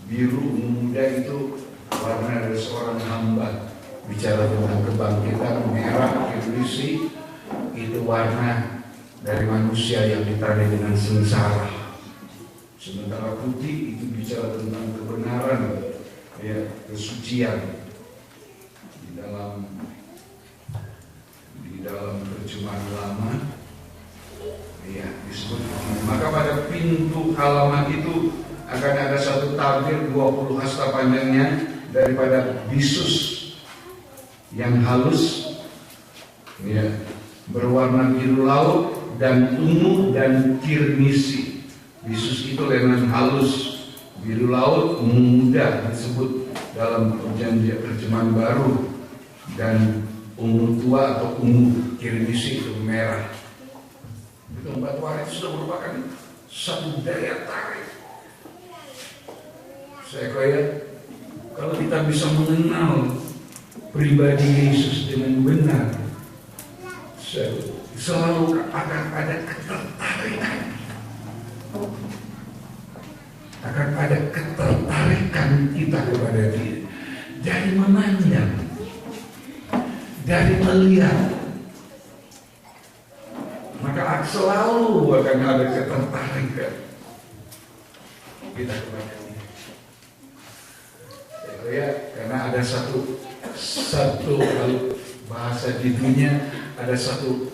Biru ungu muda itu warna dari seorang hamba. Bicara tentang kebangkitan. Merah, kirmisi itu warna dari manusia yang ditandai dengan sengsara. Sementara putih itu bicara tentang kebenaran, ya, kesucian. Di dalam terjemahan lama, ya, disebut begini. Maka pada pintu halaman itu akan ada satu tabir 20 hasta panjangnya daripada bisus yang halus, ya, berwarna biru laut dan ungu dan kirmisi. Bisus itu lenan halus, biru laut, ungu muda disebut dalam perjanjian terjemahan baru, dan ungu tua atau ungu kirmisi itu merah. Itu 4 warna itu sudah merupakan satu daya tarik. Saya kira kalau kita bisa mengenal pribadi Yesus dengan benar, selalu akan ada ketertarikan. Akan ada ketertarikan kita kepada Dia. Dari memandang, dari melihat, maka selalu akan ada ketertarikan kita kepada Dia. Ya, karena ada satu kalau bahasa di dunia ada satu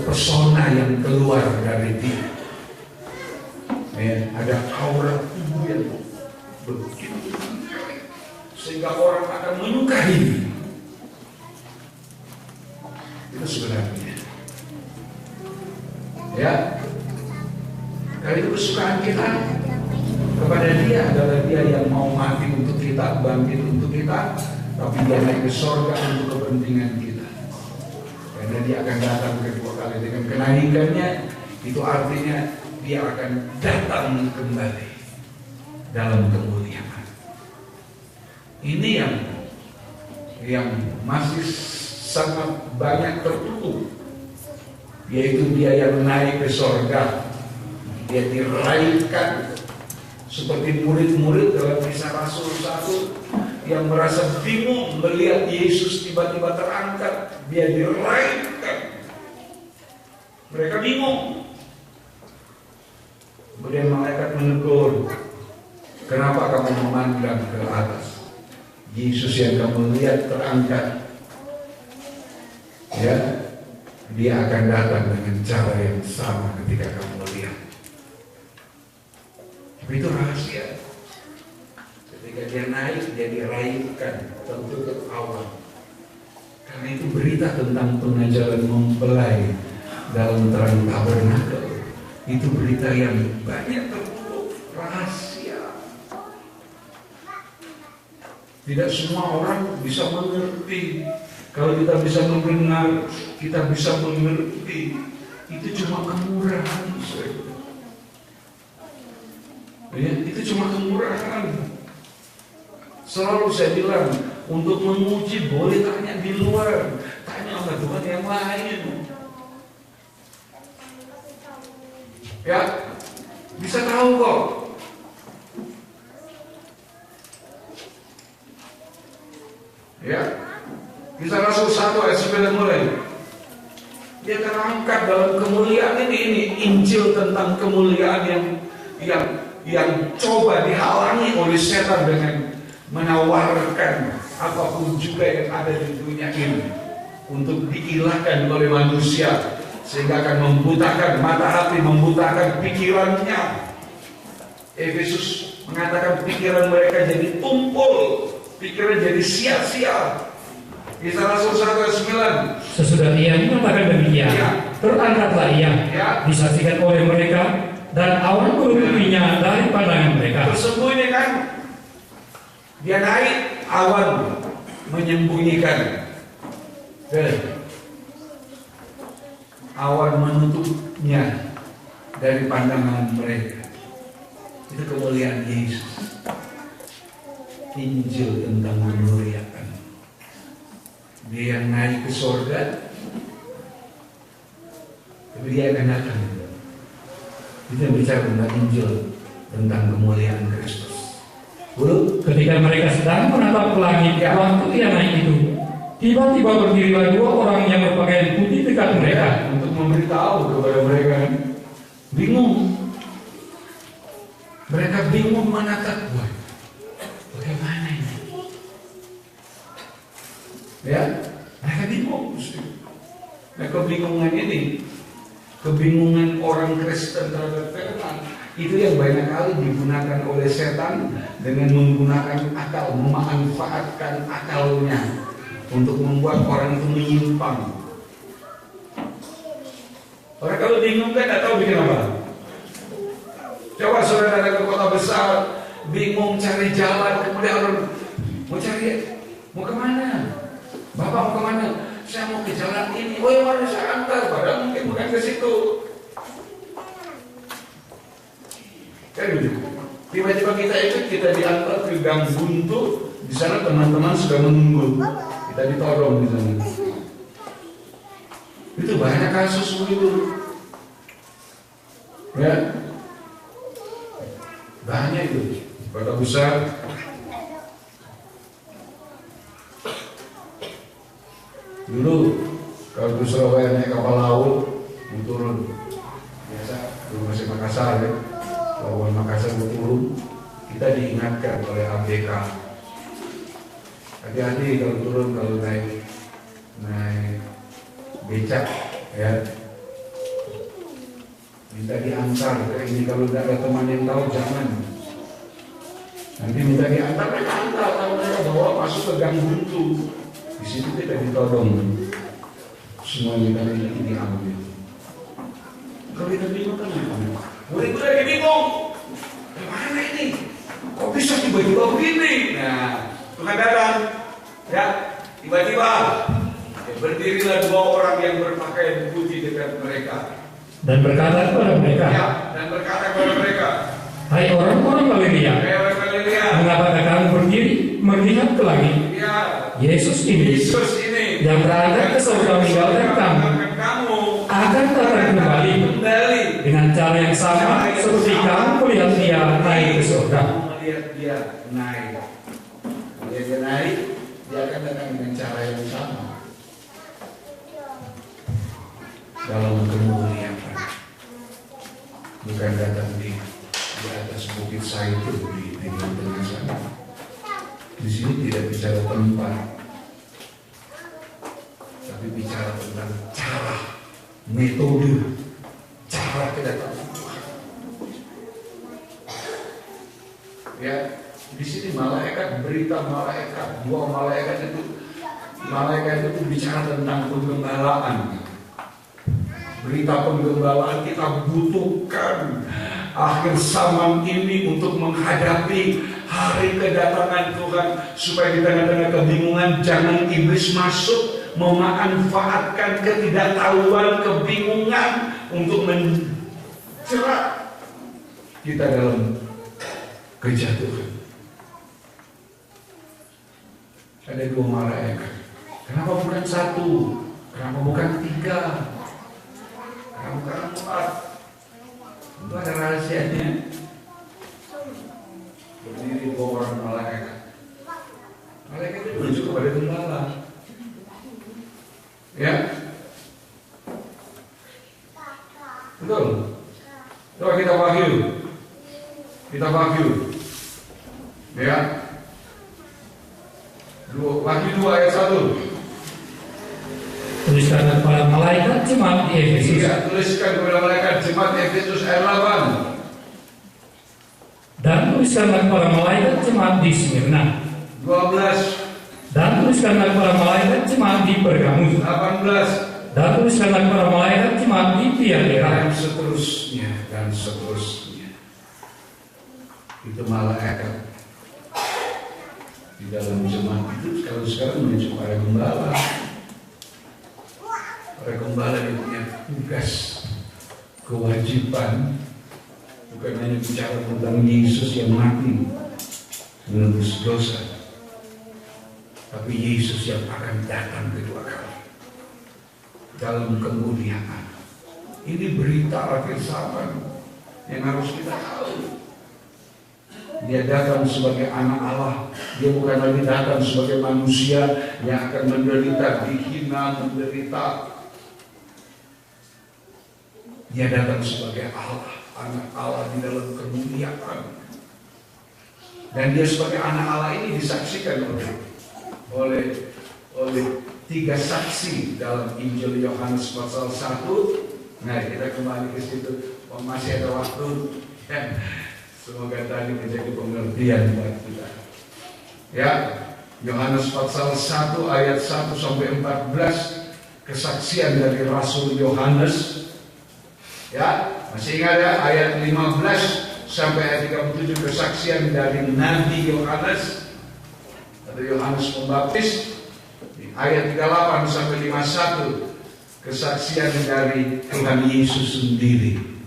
persona yang keluar dari dia. Ya, ada aura tubuh yang begitu sehingga orang akan menyukai. Itu sebenarnya. Ya, kali itu kesukaan kita kepada Dia adalah Dia yang mau mati untuk kita, bangkit untuk kita, tapi Dia naik ke surga untuk kepentingan kita. Karena Dia akan datang kedua kali dengan kenaikannya, itu artinya Dia akan datang kembali dalam kemuliaan. Ini yang masih sangat banyak tertutup, yaitu Dia yang naik ke surga. Dia diraihkan seperti murid-murid dalam Kisah Rasul 1 yang merasa bingung melihat Yesus tiba-tiba terangkat, Dia diraihkan. Mereka bingung. Kemudian malaikat menegur, kenapa kamu memandang ke atas? Yesus yang kamu lihat terangkat, ya, Dia akan datang dengan cara yang sama ketika kamu lihat. Tapi itu rahasia. Ketika Dia naik, Dia diraihkan tertutup awal. Karena itu berita tentang pengajaran mempelai dalam terang tabernakel. Itu berita yang banyak tertutup, rahasia. Tidak semua orang bisa mengerti. Kalau kita bisa mendengar, kita bisa mengerti. Itu cuma kemurahan. Ya, itu cuma kemurahan. Selalu saya bilang, untuk menguji boleh tanya di luar, tanya sama Tuhan yang lain. Ya, bisa tahu kok. Ya, Kisah Rasul 1 ayat 9 mulai. Dia terangkat dalam kemuliaan ini Injil tentang kemuliaan yang coba dihalangi oleh setan dengan menawarkan apapun juga yang ada di dunia ini untuk diilahkan oleh manusia, sehingga akan membutakan mata hati, membutakan pikirannya. Efesus mengatakan pikiran mereka jadi tumpul, pikiran jadi sia-sia. Kisah Rasul 1 ayat 9. Sesudah ia mengatakan demikian, terangkatlah ia, disaksikan oleh mereka, dan awan menutupinya dari pandangan mereka. Tersembunyi kan? Dia naik, awan menyembunyikan. Awan menutupnya dari pandangan mereka. Itu kemuliaan Yesus. Injil tentang memuliakan. Dia yang naik ke surga, tapi dia akan datang. Dia bicara tentang Injil tentang kemuliaan Kristus. Ketika mereka sedang menatap ke langit, waktu ia naik itu, tiba-tiba berdirilah dua orang yang berpakaian putih dekat mereka untuk memberitahu kepada mereka. Bingung. Mereka bingung menatap. Bagaimana ini? Ya, mereka bingung. Nah, kebingungan ini, kebingungan orang Kristen terhadap firman, itu yang banyak kali digunakan oleh setan dengan menggunakan akal, memanfaatkan akalnya untuk membuat orang itu menyimpang. Orang kalau bingung kan tidak tahu bikin apa. Coba saudara datang ke kota besar, bingung cari jalan, kemudian orang mau kemana? Bapak mau kemana? Saya mau ke jalan ini. Oh, yang mana saya antar? Padahal mungkin bukan ke situ. Kan gitu. Tiba-tiba kita diantar ke gang buntu. Di sana teman-teman sudah menunggu. Kita ditodong di sana. Itu banyak kasus begitu. Ya, banyak itu. Kota besar. Dulu kalau di Surabaya naik kapal laut, mau turun biasa, dulu masih Makassar ya, lawan Makassar mau turun, kita diingatkan oleh ABK, hati-hati kalau turun, kalau naik becak ya, minta diantar ke ini, kalau tidak ada teman yang tahu jangan, nanti minta diantar, kalau mereka bawa masuk ke gang buntu. Di situ kita ditodong, semua kita ini diambil. Kalau kita bingung kan, murid itu lagi bingung, gimana ini? Kok bisa tiba-tiba begini? Nah, Tuhan datang, ya, tiba-tiba berdirilah dua orang yang berpakaian putih dekat mereka. Dan berkata kepada mereka, hai orang-orang Galilea, mengapa kamu berdiri melihat ke langit? Yesus ini yang berangkat ke surga meninggalkan kamu akan datang kembali dengan cara yang sama seperti kamu melihat dia naik ke surga. Melihat dia naik, dia akan datang dengan cara yang sama dalam kemuliaan. Bukan datang di atas bukit Zaitun di tengah sana. Di sini tidak bicara tempat, tapi bicara tentang cara, metode, cara kedatangan Tuhan. Ya, di sini malaikat, berita malaikat, dua malaikat itu bicara tentang pengembalaan. Berita pengembalaan kita butuhkan akhir zaman ini untuk menghadapi hari kedatangan Tuhan, supaya di tengah-tengah kebingungan jangan iblis masuk memanfaatkan ketidaktahuan, kebingungan untuk menjerat kita dalam kejatuhan. Ada 2 malaikat. Kenapa bukan 1? Kenapa bukan 3? Kenapa bukan 4? Itu ada rahasianya. Berdiri 2 orang malaikat. Malaikat itu menuju kepada gembala. Ya, betul. Coba kita Wahyu. Ya. Wahyu 2 ayat 1. Tuliskan kepada malaikat jemaat di Efesus. Iya, tuliskan kepada malaikat jemaat di Efesus ayat 8. Dan tuliskanlah kepada malaikat jemaat di Smyrna. 12. Dan tuliskanlah kepada malaikat jemaat di Pergamus. 18. Dan tuliskanlah kepada malaikat jemaat di Tiatira. Dan seterusnya. Itu malaikat di dalam jemaat itu kalau sekarang menuju para gembala. Para gembala yang punya tugas, kewajiban, bukan hanya bicara tentang Yesus yang mati menebus dosa, tapi Yesus yang akan datang kedua kali dalam kemuliaan. Ini berita akhir zaman yang harus kita tahu. Dia datang sebagai anak Allah. Dia bukan lagi datang sebagai manusia yang akan menderita, dihina, menderita. Dia datang sebagai Allah, anak Allah di dalam kemuliaan. Dan dia sebagai anak Allah ini disaksikan oleh 3 saksi dalam Injil Yohanes pasal 1. Nah, kita kembali ke situ. Masih ada waktu. Semoga tadi menjadi pengertian buat kita. Ya, Yohanes pasal 1 ayat 1 sampai 14, kesaksian dari Rasul Yohanes. Ya, masih ingat ya, ayat 15 sampai ayat 37, kesaksian dari Nabi Yohanes atau Yohanes Pembaptis. Ayat 38 sampai 51, kesaksian dari Tuhan Yesus sendiri.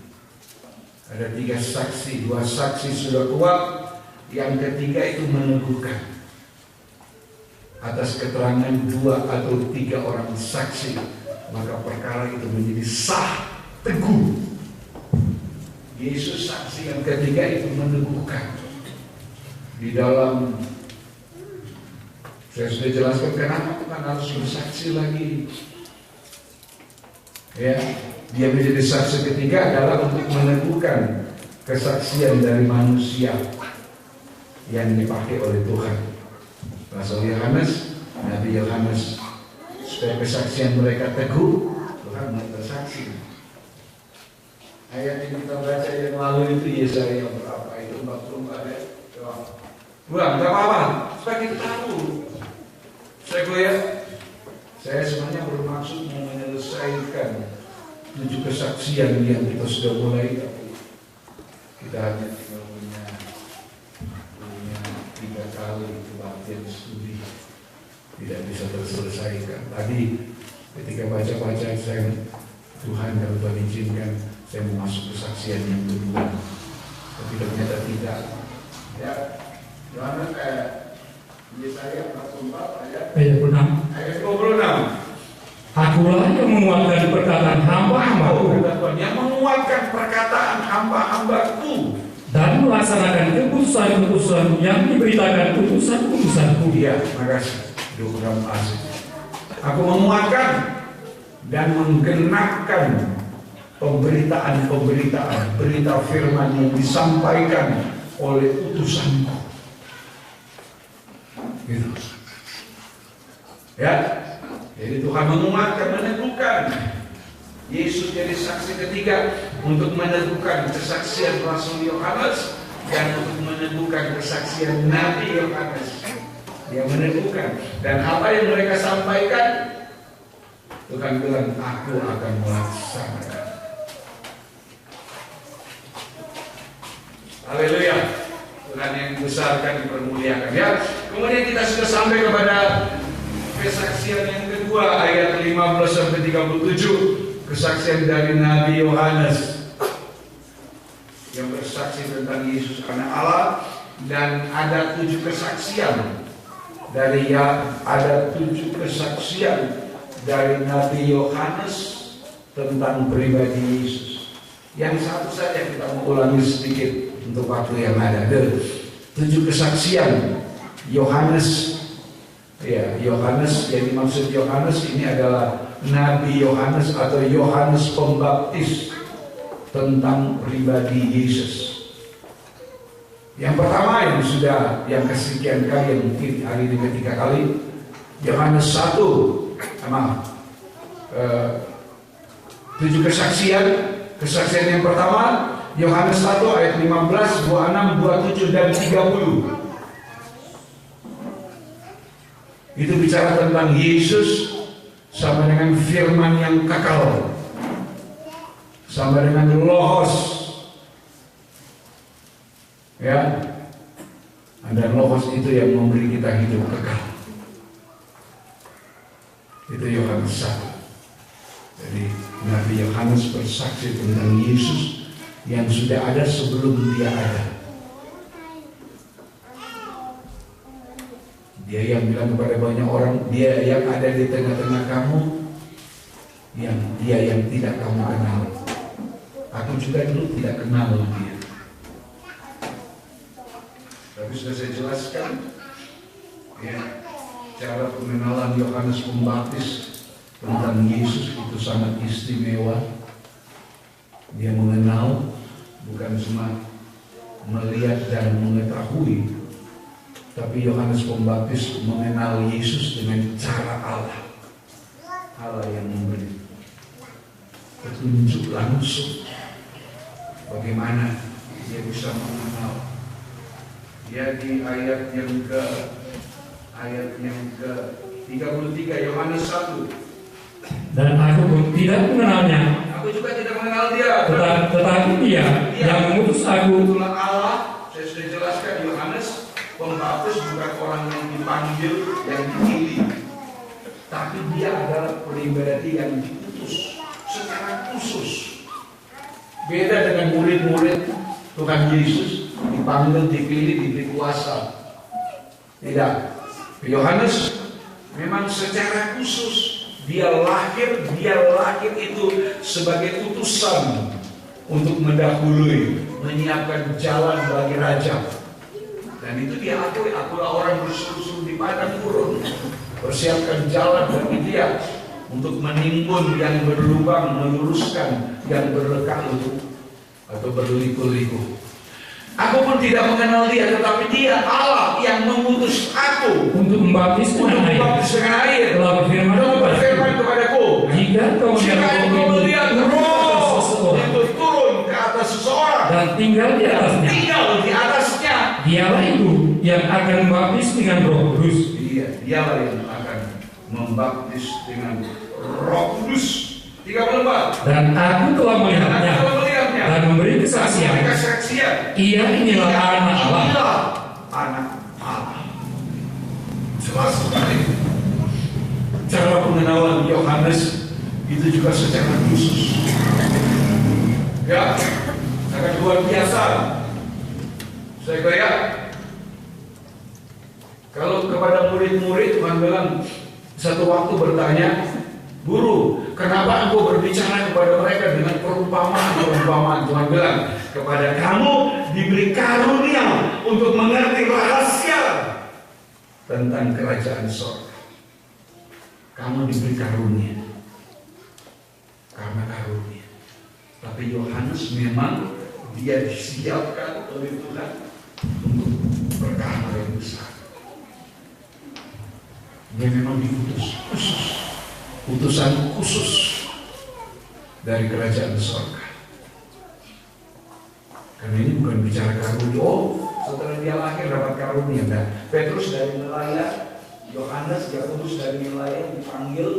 Ada 3 saksi, 2 saksi sudah kuat, yang ketiga itu meneguhkan. Atas keterangan 2 atau 3 orang saksi, maka perkara itu menjadi sah, teguh. Yesus saksi yang ketiga itu meneguhkan. Di dalam, saya sudah jelaskan kenapa Tuhan harus bersaksi lagi. Ya, dia menjadi saksi ketiga adalah untuk meneguhkan kesaksian dari manusia yang dipakai oleh Tuhan. Rasul Yohanes, Nabi Yohanes, supaya kesaksian mereka teguh, Tuhan mau bersaksi. Ayat yang kita baca yang lalu itu Yesaya berapa? Itu 44 ya. Ulang, gak apa-apa, supaya kita tahu. Saya sebenarnya bermaksud mau menyelesaikan 7 kesaksian yang kita sudah mulai, tapi kita hanya tinggal punya 3 kali kebaktian studi, tidak bisa terselesaikan. Tadi ketika baca-baca saya, Tuhan kalau Tuhan izinkan saya mau masuk kesaksian yang kedua, tapi ternyata tidak. Ya, Yohanes Yesaya 44 ayat 26. Akulah yang menguatkan perkataan hamba-hambaku, yang menguatkan perkataan hamba-hambaku, dan melaksanakan keputusan-keputusan yang diberitakan putusan-putusanku. Iya, makasih. Program asik. Aku menguatkan dan menggenapkan pemberitaan-pemberitaan, berita firman yang disampaikan oleh utusanku. Gitu. Ya, jadi Tuhan menguatkan, meneguhkan. Yesus jadi saksi ketiga untuk meneguhkan kesaksian Rasul Yohanes dan untuk meneguhkan kesaksian Nabi Yohanes. Dia meneguhkan, dan apa yang mereka sampaikan, Tuhan bilang, aku akan melaksanakan. Haleluya. Tuhan yang dibesarkan, dipermuliakan. Ya, kemudian kita sudah sampai kepada kesaksian yang kedua, ayat 15 sampai 37, kesaksian dari Nabi Yohanes yang bersaksi tentang Yesus anak Allah dan ada 7 kesaksian ada 7 kesaksian dari Nabi Yohanes tentang pribadi Yesus. Yang satu saja kita mau ulangi sedikit untuk waktu yang ada. 7 kesaksian Yohanes. Ya, Yohanes yang dimaksud Yohanes ini adalah Nabi Yohanes atau Yohanes Pembaptis tentang pribadi Yesus. Yang pertama yang kesekian kali, yang mungkin hari ini ketiga kali, Yohanes 1, 7 kesaksian. Kesaksian yang pertama Yohanes 1 ayat 15, 26, 27 dan 30. Itu bicara tentang Yesus sama dengan firman yang kekal, sama dengan Logos, ya. Dan Logos itu yang memberi kita hidup kekal. Itu Yohanes 1. Jadi Nabi Yohanes bersaksi tentang Yesus yang sudah ada sebelum dia ada. Dia yang bilang kepada banyak orang, dia yang ada di tengah-tengah kamu, dia yang tidak kamu kenal. Aku juga dulu tidak kenal dia. Tapi sudah saya jelaskan, ya, cara pengenalan Yohanes Pembaptis tentang Yesus itu sangat istimewa. Dia mengenal, bukan cuma melihat dan mengetahui, tapi Yohanes Pembaptis mengenal Yesus dengan cara Allah yang memberi petunjuk langsung bagaimana dia bisa mengenal. Dia di ayat yang ke 33 Yohanes 1. Dan aku pun tidak mengenalnya. Aku juga tidak mengenal dia. Tetapi dia yang mengutus aku. Itulah Allah. Saya sudah jelaskan, Yohanes Pembaptis bukan orang yang dipanggil, yang dipilih, tapi dia adalah pribadi yang diutus secara khusus. Beda dengan murid-murid Tuhan Yesus, dipanggil, dipilih, diberi kuasa. Tidak. Yohanes memang secara khusus dia lahir itu sebagai utusan untuk mendahului, menyiapkan jalan bagi raja. Dan itu dia akulah orang bersungguh-sungguh di padang gurun, persiapkan jalan bagi dia untuk menimbun yang berlubang, meluruskan yang berlekah-lekah atau berliku-liku. Aku pun tidak mengenal dia, tetapi dia Allah yang mengutus aku untuk membaptis dengan air. Telah berfirman kepadaku, jika kau melihat roh itu turun ke atas seseorang dan tinggal di atasnya, dialah itu yang akan membaptis dengan Roh Kudus. Dialah yang akan membaptis dengan Roh Kudus. 34. Dan aku telah melihatnya dan memberi kesaksian. Ia inilah anak Allah. Anak Allah. Jelas sekali. Cara pengenalan Yohanes itu juga secara khusus. Ya, sangat luar biasa. Saya kira kalau kepada murid-murid Tuhan bilang satu waktu bertanya, Guru, kenapa engkau berbicara kepada mereka dengan perumpamaan? Tuhan bilang, kepada kamu diberi karunia untuk mengerti rahasia tentang kerajaan sorga. Kamu diberi karunia karena karunia. Tapi Yohanes memang dia disiapkan oleh Tuhan untuk perkara yang besar. Dia memang diutus khusus, utusan khusus dari kerajaan sorga. Karena ini bukan bicara karunia. Setelah dia lahir dapat karunia. Nah, Petrus dari nelayan, Yohanes, Yakobus dari nelayan dipanggil,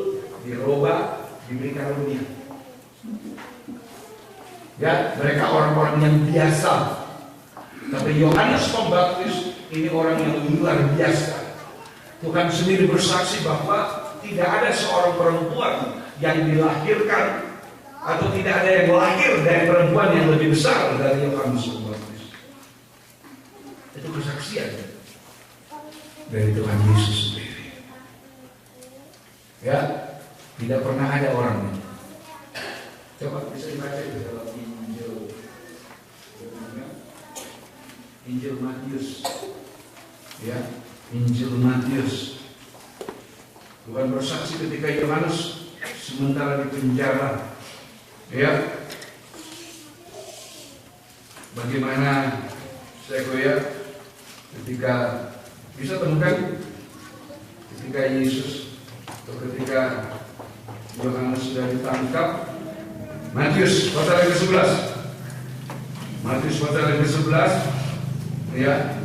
dirubah, diberi karunia. Ya, mereka orang-orang yang biasa. Tapi Yohanes Pembaptis ini orang yang luar biasa. Tuhan sendiri bersaksi bahwa tidak ada seorang perempuan yang dilahirkan atau tidak ada yang lahir dari perempuan yang lebih besar dari Yohanes Pembaptis. Itu kesaksian dari Tuhan Yesus sendiri. Ya, tidak pernah ada orang. Coba bisa dibaca di dalam Injil Matius. Ya, Injil Matius. Tuhan bersaksi ketika Yohanes sementara di penjara. Ya, bagaimana saya ketika bisa temukan ketika Yesus atau ketika Yohanes sudah ditangkap. Matius pasal yang ke-11. Matius pasal yang ke-11. Ya,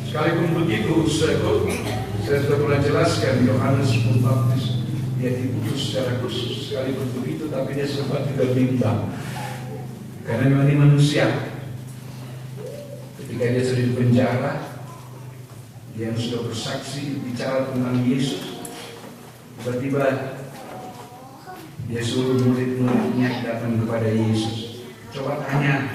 sekalipun begitu saya sudah pernah jelaskan Yohanes Pembaptis dia diputus secara khusus. Sekalipun begitu tapi dia sempat juga bimbang karena memang dia manusia. Ketika dia sudah di penjara, dia sudah bersaksi bicara tentang Yesus, tiba-tiba dia suruh murid-muridnya datang kepada Yesus. Coba tanya,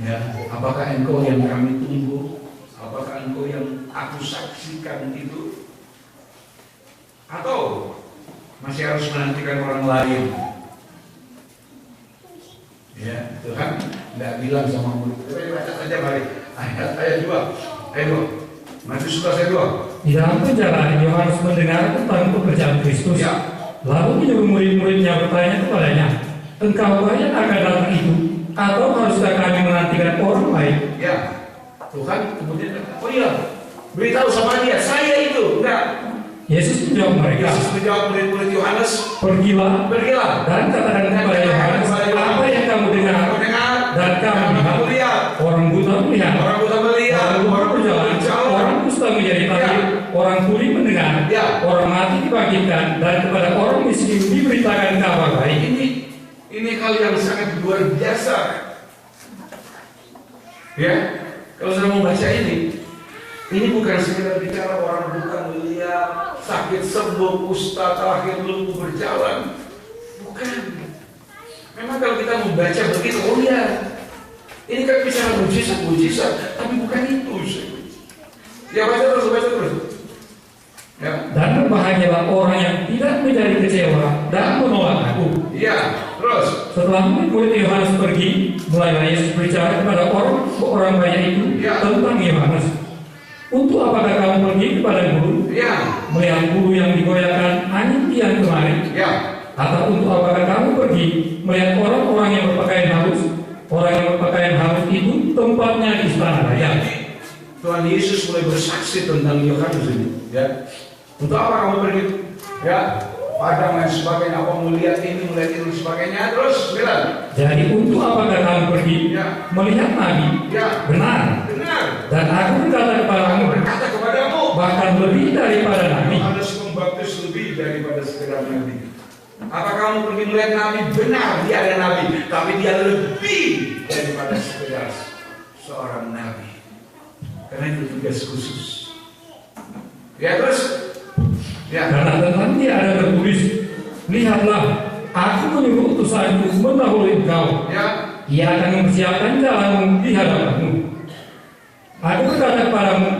ya, apakah engkau yang kami tunggu? Apakah engkau yang aku saksikan itu? Atau masih harus menantikan orang lain? Ya, Tuhan tidak bilang sama murid. Baca saja mari ayat 2. Ayat 2. Matius 11 ayat 2. Di dalam penjara Yohanes mendengar tentang pekerjaan Kristus. Ya. Lalu menyuruh murid-muridnya bertanya kepadanya, engkau yang akan datang itu, atau haruskah kami menantikan orang lain? Ya, Tuhan kemudian, oh iya, beritahu sama dia, saya itu, enggak. Yesus menjawab mereka. Yesus menjawab murid-murid Yohanes, pergilah, dan katakan kepada Yohanes apa yang kamu dengar, dan kamu lihat. Orang buta melihat, orang berjalan, orang kusta menjadi tahir, orang tuli mendengar, orang mati dibangkitkan, dan kepada orang miskin diberitakan kabar baik. Ini hal yang sangat luar biasa. Ya, kalau sudah membaca ini bukan sekedar bicara orang buta melihat, sakit sembuh, kusta tahir, lumpuh berjalan. Bukan. Memang kalau kita membaca begitu, oh ya, ini kan bicara mujizat, tapi bukan itu. Ya, baca terus. Ya. Dan berbahagialah orang yang tidak menjadi kecewa dan menolak aku. Iya, terus. Setelah murid Yohanes pergi, mulailah Yesus berbicara kepada orang banyak itu tentang Yohanes. Untuk apakah kamu pergi kepada guru? Melihat guru yang digoyahkan angin tiang kemarin? Atau untuk apakah kamu pergi melihat orang-orang yang berpakaian halus? Orang yang berpakaian halus itu tempatnya di istana raja. Tuhan Yesus mulai bersaksi tentang Yohanes ini. Ya. Untuk apa kamu pergi? Ya, padang dan sebagainya. Apa melihat ini, melihat itu sebagainya. Terus bilang. Jadi untuk apakah kamu pergi melihat Nabi? Benar. Dan aku berkata kepadamu, bahkan lebih daripada Nabi. Yohanes Pembaptis lebih daripada sekedar Nabi. Apa kamu pergi melihat Nabi? Benar, dia ada Nabi, tapi dia lebih daripada sekedar seorang Nabi. Karena itu tugas khusus. Ya, terus. Ya. Karena tentang dia ada tertulis, lihatlah, aku menyuruh utusanku mendahului engkau. Ia akan mempersiapkan jalanmu di hadapanmu. Aku berkata kepadamu,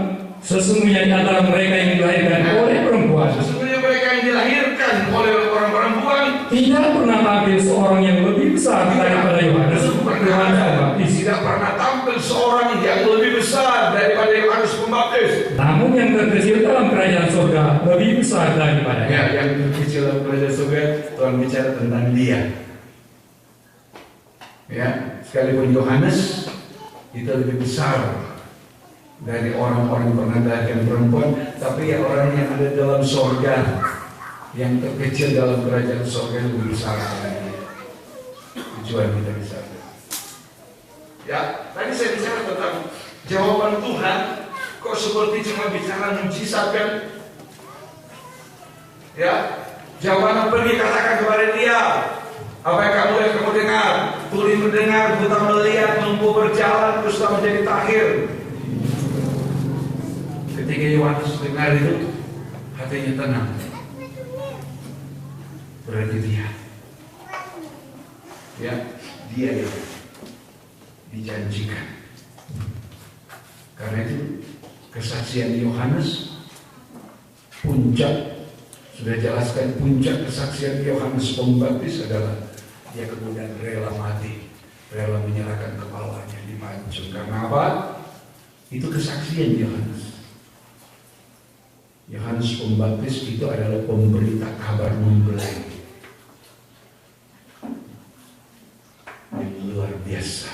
sesungguhnya di antara mereka yang dilahirkan oleh perempuan, sesungguhnya mereka yang dilahirkan oleh orang perempuan, tidak pernah tampil seorang yang lebih besar daripada Yohanes Pembaptis. Tidak pernah tampil seorang yang lebih besar daripada Yohanes Pembaptis. Namun yang terkecil dalam kerajaan surga lebih besar daripadanya. Ya, yang terkecil dalam kerajaan surga, Tuhan bicara tentang dia. Ya, sekalipun Yohanes itu lebih besar dari orang-orang pernah dilahirkan perempuan, tapi ya orang yang ada dalam surga, yang terkecil dalam kerajaan surga lebih besar dari dia. Tujuan kita di sana. Ya, tadi saya bicara tentang jawaban Tuhan, kok seperti cuma bicara mujizat kan? Ya, jawaban pergi katakan kepada dia, apa yang kamu dengar, tuli mendengar, buta melihat, lumpuh berjalan, kusta menjadi tahir. Ketika Yohanes dengar itu, hatinya tenang. Berarti dia yang dijanjikan. Karena itu kesaksian Yohanes, puncak, sudah jelaskan puncak kesaksian Yohanes Pembaptis adalah dia kemudian rela mati, rela menyerahkan kepalanya dipancung. Karena apa? Itu kesaksian Yohanes. Yohanes Pembaptis itu adalah pemberita kabar membelai yang luar biasa.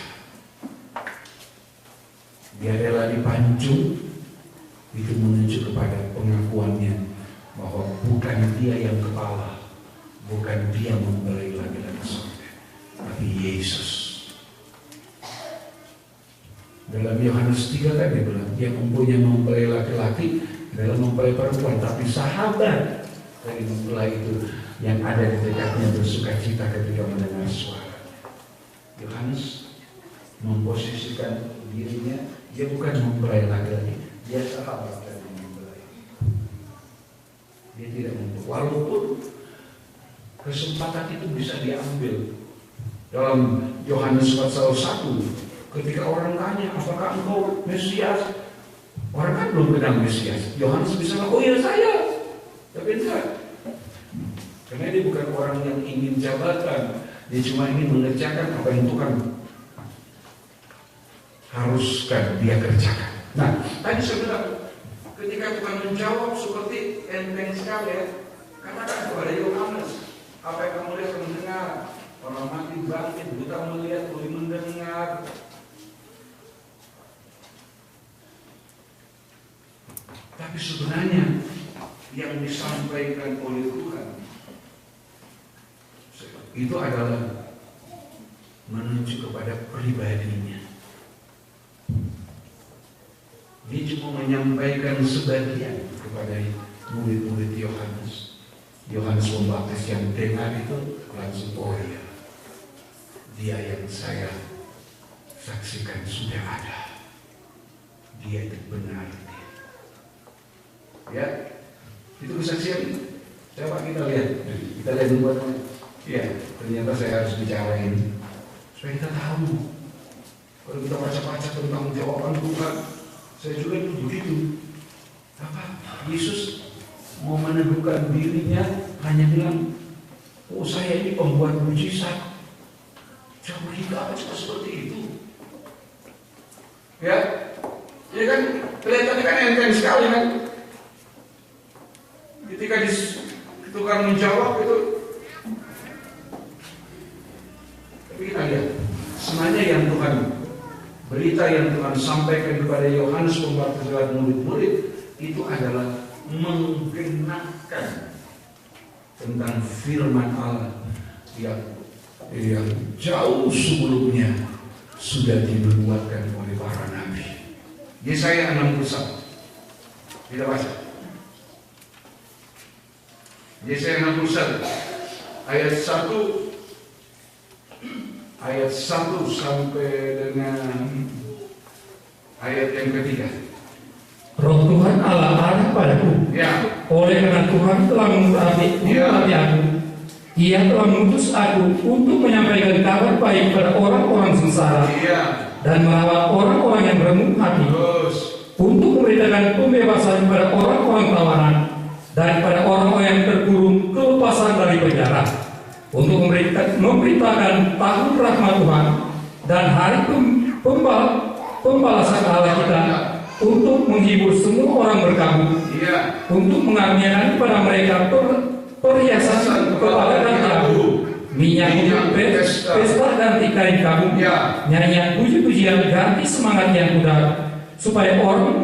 Dia rela dipancung, itu menunjuk kepada pengakuannya bahwa bukan dia yang kepala, bukan dia membelai laki-laki sorga, tapi Yesus. Dalam Yohanes 3 kan dia bilang, yang mempunyai mempelai laki-laki adalah mempelai perempuan, tapi sahabat dari mempelai itu yang ada di dekatnya bersuka cita ketika mendengar suara. Yohanes memposisikan dirinya, dia bukan mempelai laki-laki, dia sahabat dari mempelai. Dia tidak mempelai, walaupun kesempatan itu bisa diambil. Dalam Yohanes pasal 1, ketika orang tanya, apakah engkau Mesias? Orang kan belum kenal Mesias. Yohanes bisa bilang, oh iya saya. Tapi enggak. Karena dia bukan orang yang ingin jabatan. Dia cuma ingin mengerjakan apa yang Tuhan haruskan dia kerjakan. Nah, tadi saya bilang, ketika Tuhan menjawab seperti enteng sekali ya, katakan kepada Yohanes, apa yang kamu lihat mendengar? Orang mati bangkit, buta melihat, tuli mendengar. Tapi sebenarnya yang disampaikan oleh Tuhan itu adalah menuju kepada pribadinya. Dia cuma menyampaikan sebagian kepada murid-murid Yohanes. Yohanes Pembaptis yang dengar itu langsung, oh iya, dia yang saya saksikan sudah ada. Dia itu benar. Ya, itu kesaksian. Coba kita lihat dulu. Ya, ternyata saya harus bicarain supaya kita tahu. Kalau kita baca-baca tentang jawaban Tuhan, saya juga itu begitu. Apa? Yesus mau meneguhkan dirinya, hanya bilang, oh saya ini pembuat mujizat. Jangan kita aja seperti itu. Ya, ya kan kelihatannya kan enteng sekali kan. Ketika Tuhan menjawab itu, tapi kita lihat semuanya yang Tuhan, berita yang Tuhan sampaikan kepada Yohanes Pembaptis dan murid-murid itu adalah menggenapkan tentang firman Allah yang jauh sebelumnya sudah dinubuatkan oleh para nabi. Yesaya 61. Kita baca. Yesaya 61 ayat 1 sampai dengan ayat yang ketiga. Roh Tuhan Allah ada padaku. Ya. Oleh karena Tuhan telah mengurapi aku, Ia telah mengutus aku untuk menyampaikan kabar baik pada orang-orang sengsara, dan merawat orang-orang yang beremuk hati, untuk memberitakan pembebasan pada orang-orang tawanan, dan pada orang-orang yang terkurung kelepasan dari penjara, untuk memberitakan tahun rahmat Tuhan dan hari pembalasan Allah kita, untuk menghibur semua orang berkabut, untuk mengaruniakan kepada mereka perhiasan kepala dan rambut, minyak untuk pesta ganti kain kamu, nyanyian puji-pujian ganti semangat yang muda, supaya orang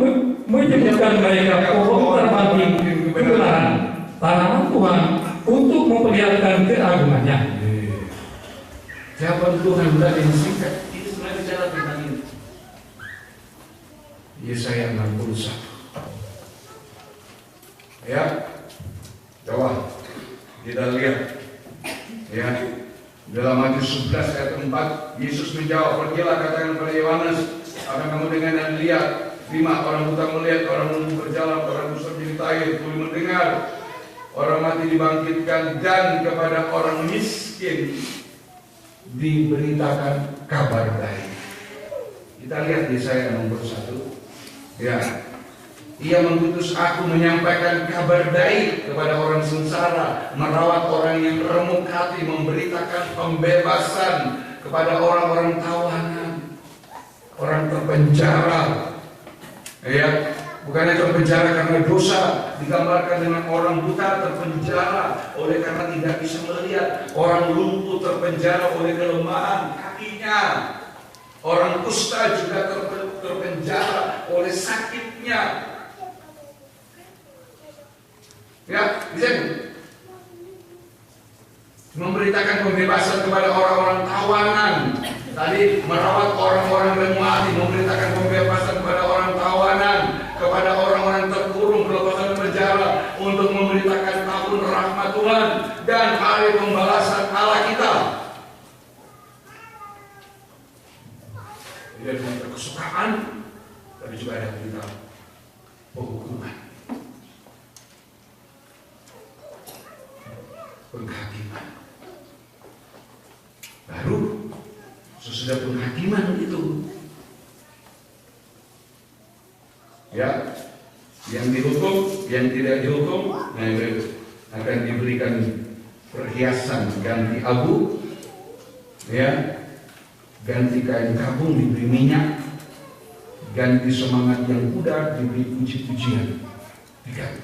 menyebutkan mereka pohon terbanting kebenaran, tanaman Tuhan, untuk memperlihatkan keagungannya. Jawaban Tuhan bukan yang singkat, ini sebenarnya bicara tentang ini. Yesaya 61. Ya, coba kita lihat. Ya, dalam Matius 11 ayat 4, Yesus menjawab, pergilah katakan kepada Yohanes, apa kamu dengar dan lihat? 5, orang buta melihat, orang lumpuh berjalan, orang kusta menjadi tuli mendengar, orang mati dibangkitkan, dan kepada orang miskin diberitakan kabar baik. Kita lihat Yesaya 61 Ya, ia mengutus aku menyampaikan kabar baik kepada orang sengsara, merawat orang yang remuk hati, memberitakan pembebasan kepada orang-orang tawanan, orang terpenjara. Ya, bukannya terpenjara karena dosa, digambarkan dengan orang buta terpenjara oleh karena tidak bisa melihat, orang lumpuh terpenjara oleh kelemahan kakinya, orang kusta juga terpenjara oleh sakitnya. Ya, bisa memberitakan pembebasan kepada orang-orang tawanan. Tadi merawat orang-orang remuk hati, memberitakan pembebasan kepada orang tawanan, kepada orang-orang terkurung, pelepasan penjara, untuk memberitakan tahun rahmat Tuhan dan hari pembalasan Allah kita. Tidak dengan kesukaan, tapi juga ada berita penghukuman, penghakiman. Baru sesudah penghakiman itu, ya, yang dihukum, yang tidak dihukum, nah itu akan diberikan perhiasan ganti abu, ya, ganti kain kabung, diberi minyak, ganti semangat yang pudar, diberi puji-pujian, diganti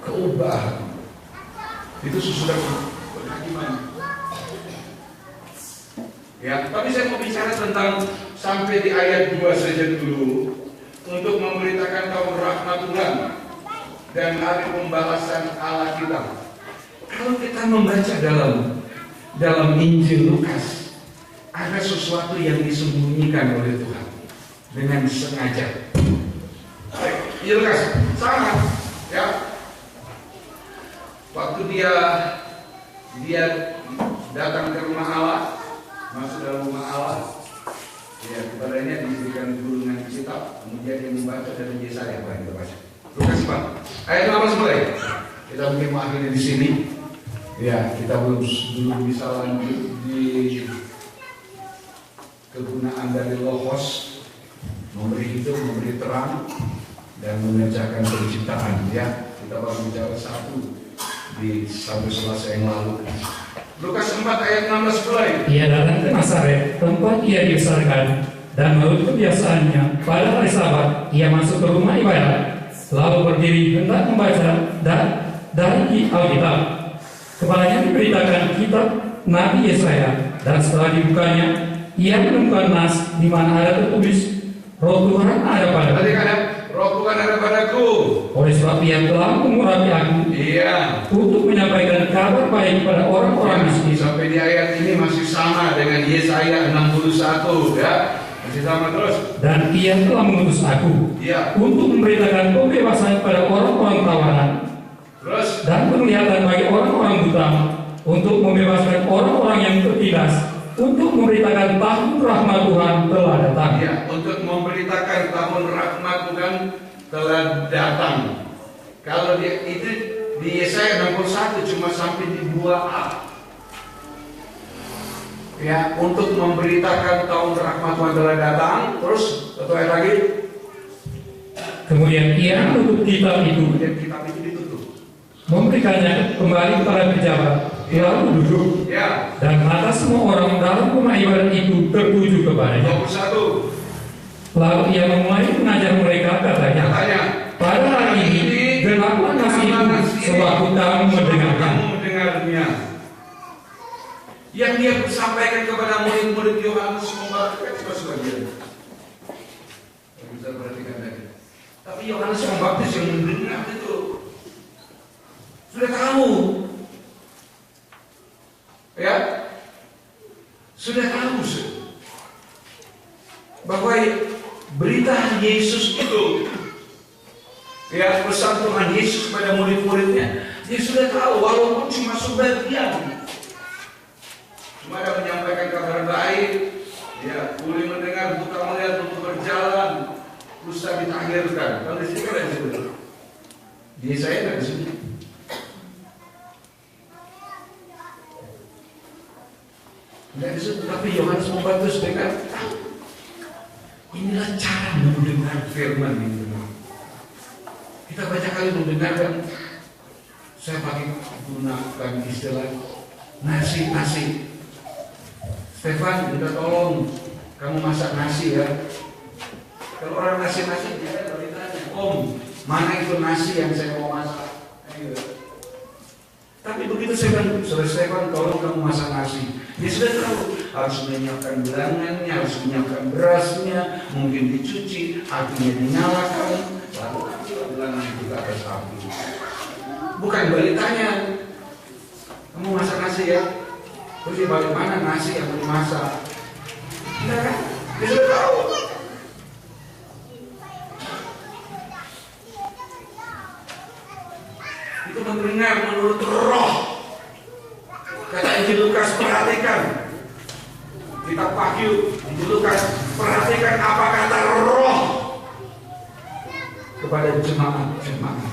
keubahan. Itu sesudah penghakiman. Ya, tapi saya mau bicara tentang sampai di ayat 2 saja dulu, untuk memberitakan tahun rahmat Tuhan dan hari pembalasan Allah kita. Kalau kita membaca dalam Injil Lukas, ada sesuatu yang disembunyikan oleh Tuhan dengan sengaja. Injil Lukas sama, ya. Waktu dia datang ke rumah Allah, masuk dalam rumah Allah, ya, kepadanya diberikan gulungan kitab, kemudian dia membaca dari Yesaya. Apa yang kita baca? Lukas 4 ayat 18 mulai. Kita mungkin mengakhiri di sini. Ya, kita belum bisa lanjut di kegunaan dari Logos, memberi hidup, memberi terang, dan mengerjakan penciptaan. Ya, kita baru bicara satu di sampai Selasa yang lalu. Lukas 4 ayat 16 mulai. Ia datang ke Nazaret, tempat ia dibesarkan, dan menurut kebiasaannya pada hari Sabat ia masuk ke rumah ibadat, lalu berdiri hendak membaca dari Alkitab. Kepadanya diberitakan kitab Nabi Yesaya, dan setelah dibukanya ia menemukan nas di mana ada tertulis, Roh Tuhan ada padaku. Tadi ada Roh Tuhan ada padaku. Oleh sebab ia telah mengurapi aku, iya, untuk menyampaikan kabar baik kepada orang-orang miskin. Sampai di ayat ini masih sama dengan Yesaya 61, ya, masih sama terus. Dan ia telah mengutus aku, iya, untuk memberitakan pembebasan kepada orang-orang tawanan, terus, dan penglihatan bagi orang-orang buta, untuk membebaskan orang-orang yang tertindas, untuk memberitakan tahun rahmat Tuhan telah datang. Ya, untuk memberitakan tahun rahmat Tuhan telah datang. Kalau itu di Yesaya 61 cuma sampai di 2a. Ya, untuk memberitakan tahun rahmat Tuhan telah datang. Terus satu ayat lagi. Kemudian ia menutup kitab itu. Kemudian kitab itu ditutup. Memberikannya kembali kepada pejabat. Lalu duduk, ya, dan mata semua orang dalam rumah ibadat itu tertuju kepadanya. 21. Lalu ia memulai mengajar mereka, katanya, pada hari ini genaplah nas itu, sebab kamu mendengarnya. Yang dia sampaikan kepada murid-murid Yohanes Pembaptis, coba sebagian. Bisa perhatikan lagi. Tapi Yohanes Pembaptis yang mendengar itu sudah tahu. Ya, sudah tahu bahwa berita Yesus itu, ya, pesan Tuhan Yesus kepada murid-muridnya, dia sudah tahu walaupun cuma sebagian. Cuma ada menyampaikan kabar baik, ya, tuli mendengar, buta melihat, untuk berjalan, kusta ditahirkan. Kalau di sini kan ada disebut. Di saya nggak disebut. Tidak disebut, tapi Yohanes Pembaptis dengan tahu. Ini Inilah cara mendengar firman itu. Kita banyak kali mendengarkan, saya pakai gunakan istilah nasi. Stefan, minta tolong kamu masak nasi ya. Kalau orang nasi dia kalau ditanya, Om, mana itu nasi yang saya mau masak? Tapi begitu saya bilang, Saudara Stefan, tolong kamu masak nasi. Dia sudah tahu harus menyiapkan belangannya, harus menyiapkan berasnya, mungkin dicuci, apinya dinyalakan, lalu ambil belangan itu ke atas api. Bukan balik tanya, kamu masak nasi ya? Terus dia balik mana nasi yang mau dimasak? Tidak kan? Dia sudah tahu. Itu mendengar menurut roh. Kata Injil Lukas, perhatikan. Kita pagi Injil Lukas, perhatikan apa kata roh kepada jemaat-jemaat.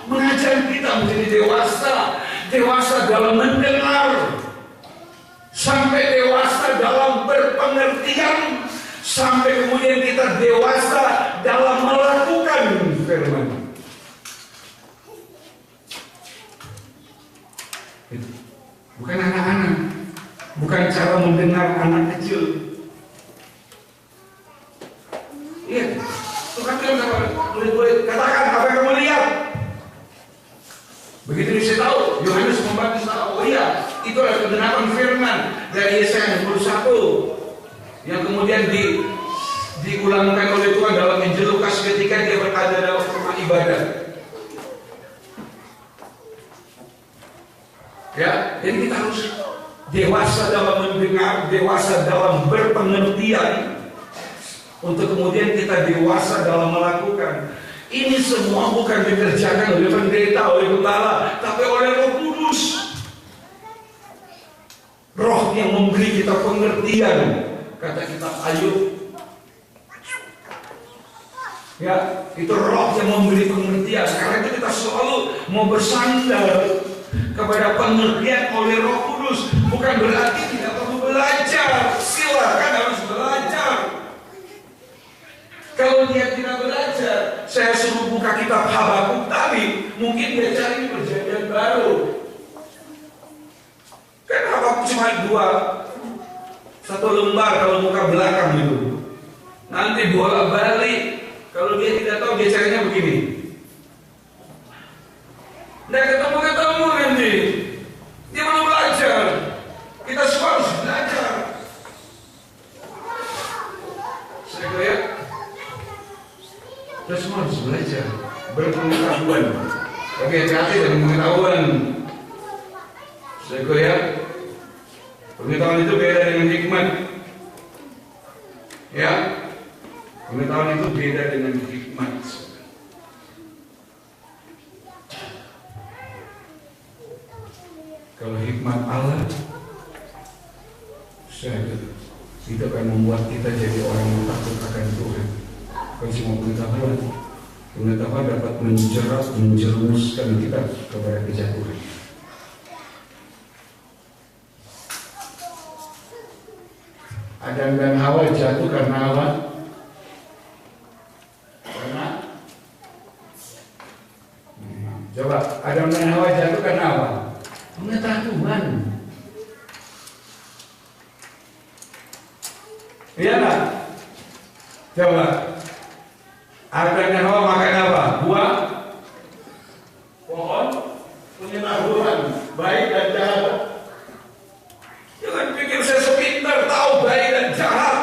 Mengajar kita menjadi dewasa dalam mendengar, sampai dewasa dalam berpengertian, sampai kemudian kita dewasa dalam melakukan firman. Bukan anak-anak, bukan cara mendengar anak kecil. Iya, Tuhan bilang apa? Murid-murid, katakan apa yang kamu lihat. Begitu dia tahu, Yohanes Pembaptis tahu, oh iya, itu adalah kebenaran firman dari Yesaya 61 yang kemudian diulangkan oleh Tuhan dalam Injil Lukas ketika dia berada dalam rumah ibadah. Ya, jadi kita harus dewasa dalam mendengar, dewasa dalam berpengertian, untuk kemudian kita dewasa dalam melakukan. Ini semua bukan dikerjakan oleh pendeta, oleh gembala, tapi oleh Roh Kudus. Roh yang memberi kita pengertian. Kata kitab Ayub, ya, itu roh yang memberi pengertian. Karena itu kita selalu mau bersandar kepada pengertian oleh Roh Kudus. Bukan berarti tidak perlu belajar. Silakan harus belajar. Kalau dia tidak belajar, saya suruh buka kitab Habakuk tadi, mungkin dia cari perjanjian baru. Kan Habakuk cuma 1 lembar kalau muka belakang itu. Nanti bolak-balik. Kalau dia tidak tahu, dia carinya begini. Nggak ketemu nanti. Dia mau belajar. Kita semua harus belajar. Saya kira kita semua harus belajar. Berpengetahuan. Oke, hati-hati dengan pengetahuan. Saya kira pengetahuan itu beda dengan hikmat. Ya, pengetahuan itu beda dengan hikmat. Kalau hikmat Allah, itu akan membuat kita jadi orang yang takut akan Tuhan. Bukan cuma pengetahuan. Pengetahuan dapat menjerumuskan kita kepada kejatuhan. Adam dan Hawa jatuh karena apa? Coba, Adam dan Hawa jatuh karena apa? Pengetahuan. Iya nggak? Coba, Adam dan Hawa makan apa? Buah pohon pengetahuan baik dan jahat. Jangan pikir saya sepintar tahu baik dan jahat.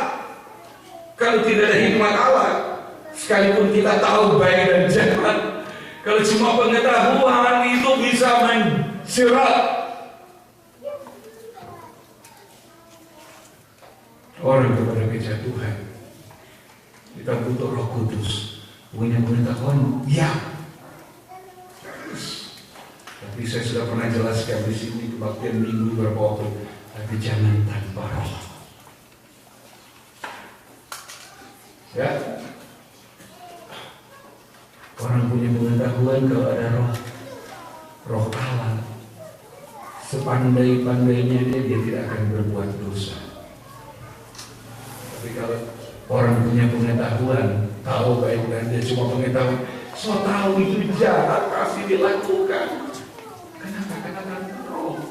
Kalau tidak ada hikmat Allah, sekalipun kita tahu baik dan jahat, kalau cuma pengetahuan itu bisa menjerat orang kepada kejatuhan. Kita butuh Roh Kudus. Punya pengetahuan, ya. Tapi saya sudah pernah jelaskan di sini kebaktian minggu beberapa waktu. Tapi jangan tanpa roh. Ya. Orang punya pengetahuan kalau ada roh Allah. Sepandai-pandainya dia tidak akan berbuat dosa. Tapi kalau Orang punya pengetahuan, tahu baik dan dia cuma pengetahuan. So tahu itu jahat pasti dilakukan. Kenapa? Karena roh.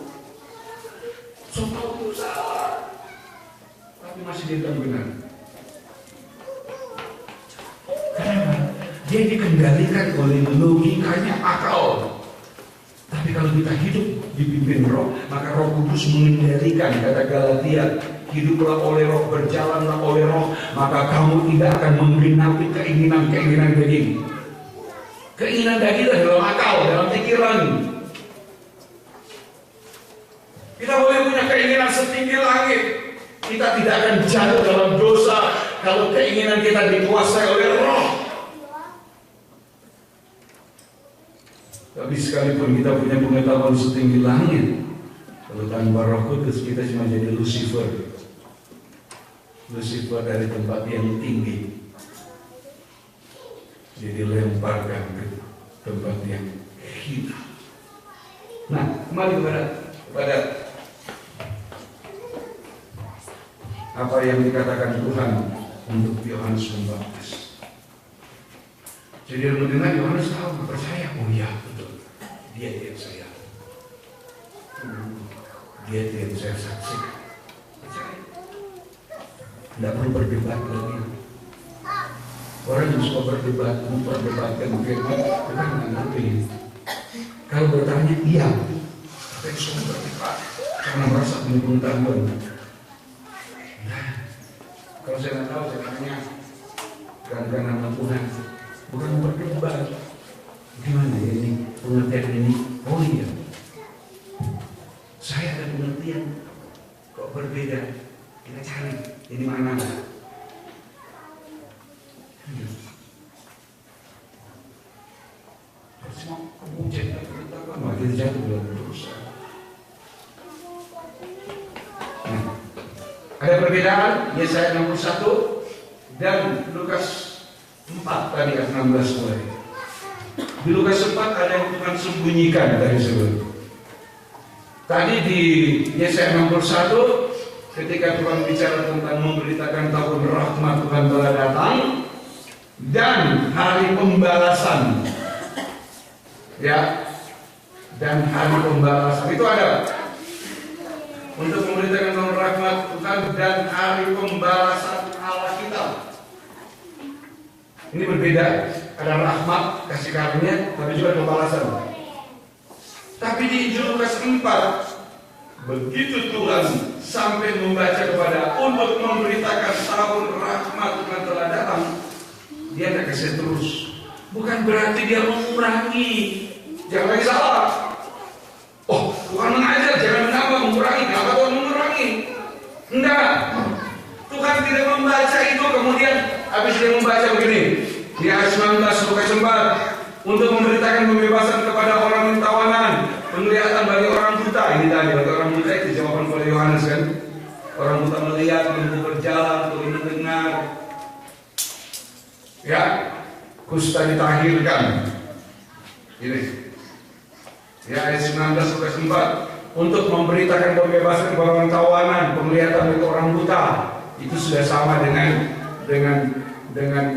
So tahu itu salah, tapi masih dia bilang benar. Kenapa? Dia dikendalikan oleh logikanya akal. Tapi kalau kita hidup dipimpin roh, maka Roh Kudus mengendalikan. Kata Galatia, hiduplah oleh roh, berjalanlah oleh roh, maka kamu tidak akan menggenapi keinginan-keinginan daging. Keinginan daging itu dalam akal, dalam pikiran. Kita boleh punya keinginan setinggi langit, kita tidak akan jatuh dalam dosa kalau keinginan kita dikuasai oleh roh. Tapi sekalipun kita punya pengetahuan setinggi langit, kalau tanpa Roh Kudus kita cuma jadi Lucifer. Lucifer dari tempat yang tinggi, jadi lemparkan ke tempat yang hina. Nah, kembali kepada apa yang dikatakan Tuhan untuk Yohanes Pembaptis. Jadi mendengar Yohanes tahu, percaya, oh iya betul, dia yang saya, dia yang saya saksikan. Percaya, tidak perlu berdebat lagi. Orang yang suka berdebat, memperdebatkan firman, kita nggak ngerti. Kalau bertanya, iya, tapi suka berdebat karena merasa punya pengetahuan. Nah, kalau saya nggak tahu, saya tanya, karena nama Tuhan. Bukan berdebat. Gimana ya ini pengertian ini? Oh iya, saya ada pengertian. Kok berbeda? Kita cari ini mana? Semua kemudian kita makin jatuh dalam dosa. Nah, ada perbedaan Yesaya 61 dan Lukas 4 tadi ayat 16 mulai. Di Lukas 4 ada yang Tuhan sembunyikan dari sebelum. Tadi di Yesaya 61 ketika Tuhan bicara tentang memberitakan tahun rahmat Tuhan telah datang dan hari pembalasan. Ya. Dan hari pembalasan itu ada untuk memberitakan tahun rahmat Tuhan dan hari pembalasan Allah kita. Ini berbeda, ada rahmat, kasih karunia, tapi juga ada pembalasan. Tapi di Injil Lukas 4, begitu Tuhan sampai membaca kepada untuk memberitakan tahun rahmat Tuhan telah datang, dia tidak kasih terus. Bukan berarti dia mengurangi. Jangan lagi salah. Oh, Tuhan mengajar, jangan menambah, mengurangi. Kenapa Tuhan mengurangi? Enggak. Tuhan tidak membaca itu kemudian habis dia membaca begini. Di ayat 19 Lukas 4 untuk memberitakan pembebasan kepada orang yang tawanan, penglihatan bagi orang buta. Ini tadi bagi orang buta itu jawaban oleh Yohanes kan. Orang buta melihat, tuli berjalan, tuli mendengar. Ya, kusta ditahirkan. Ini. Ya ayat 19 Lukas 4 untuk memberitakan pembebasan kepada orang tawanan, penglihatan bagi orang buta. Itu sudah sama dengan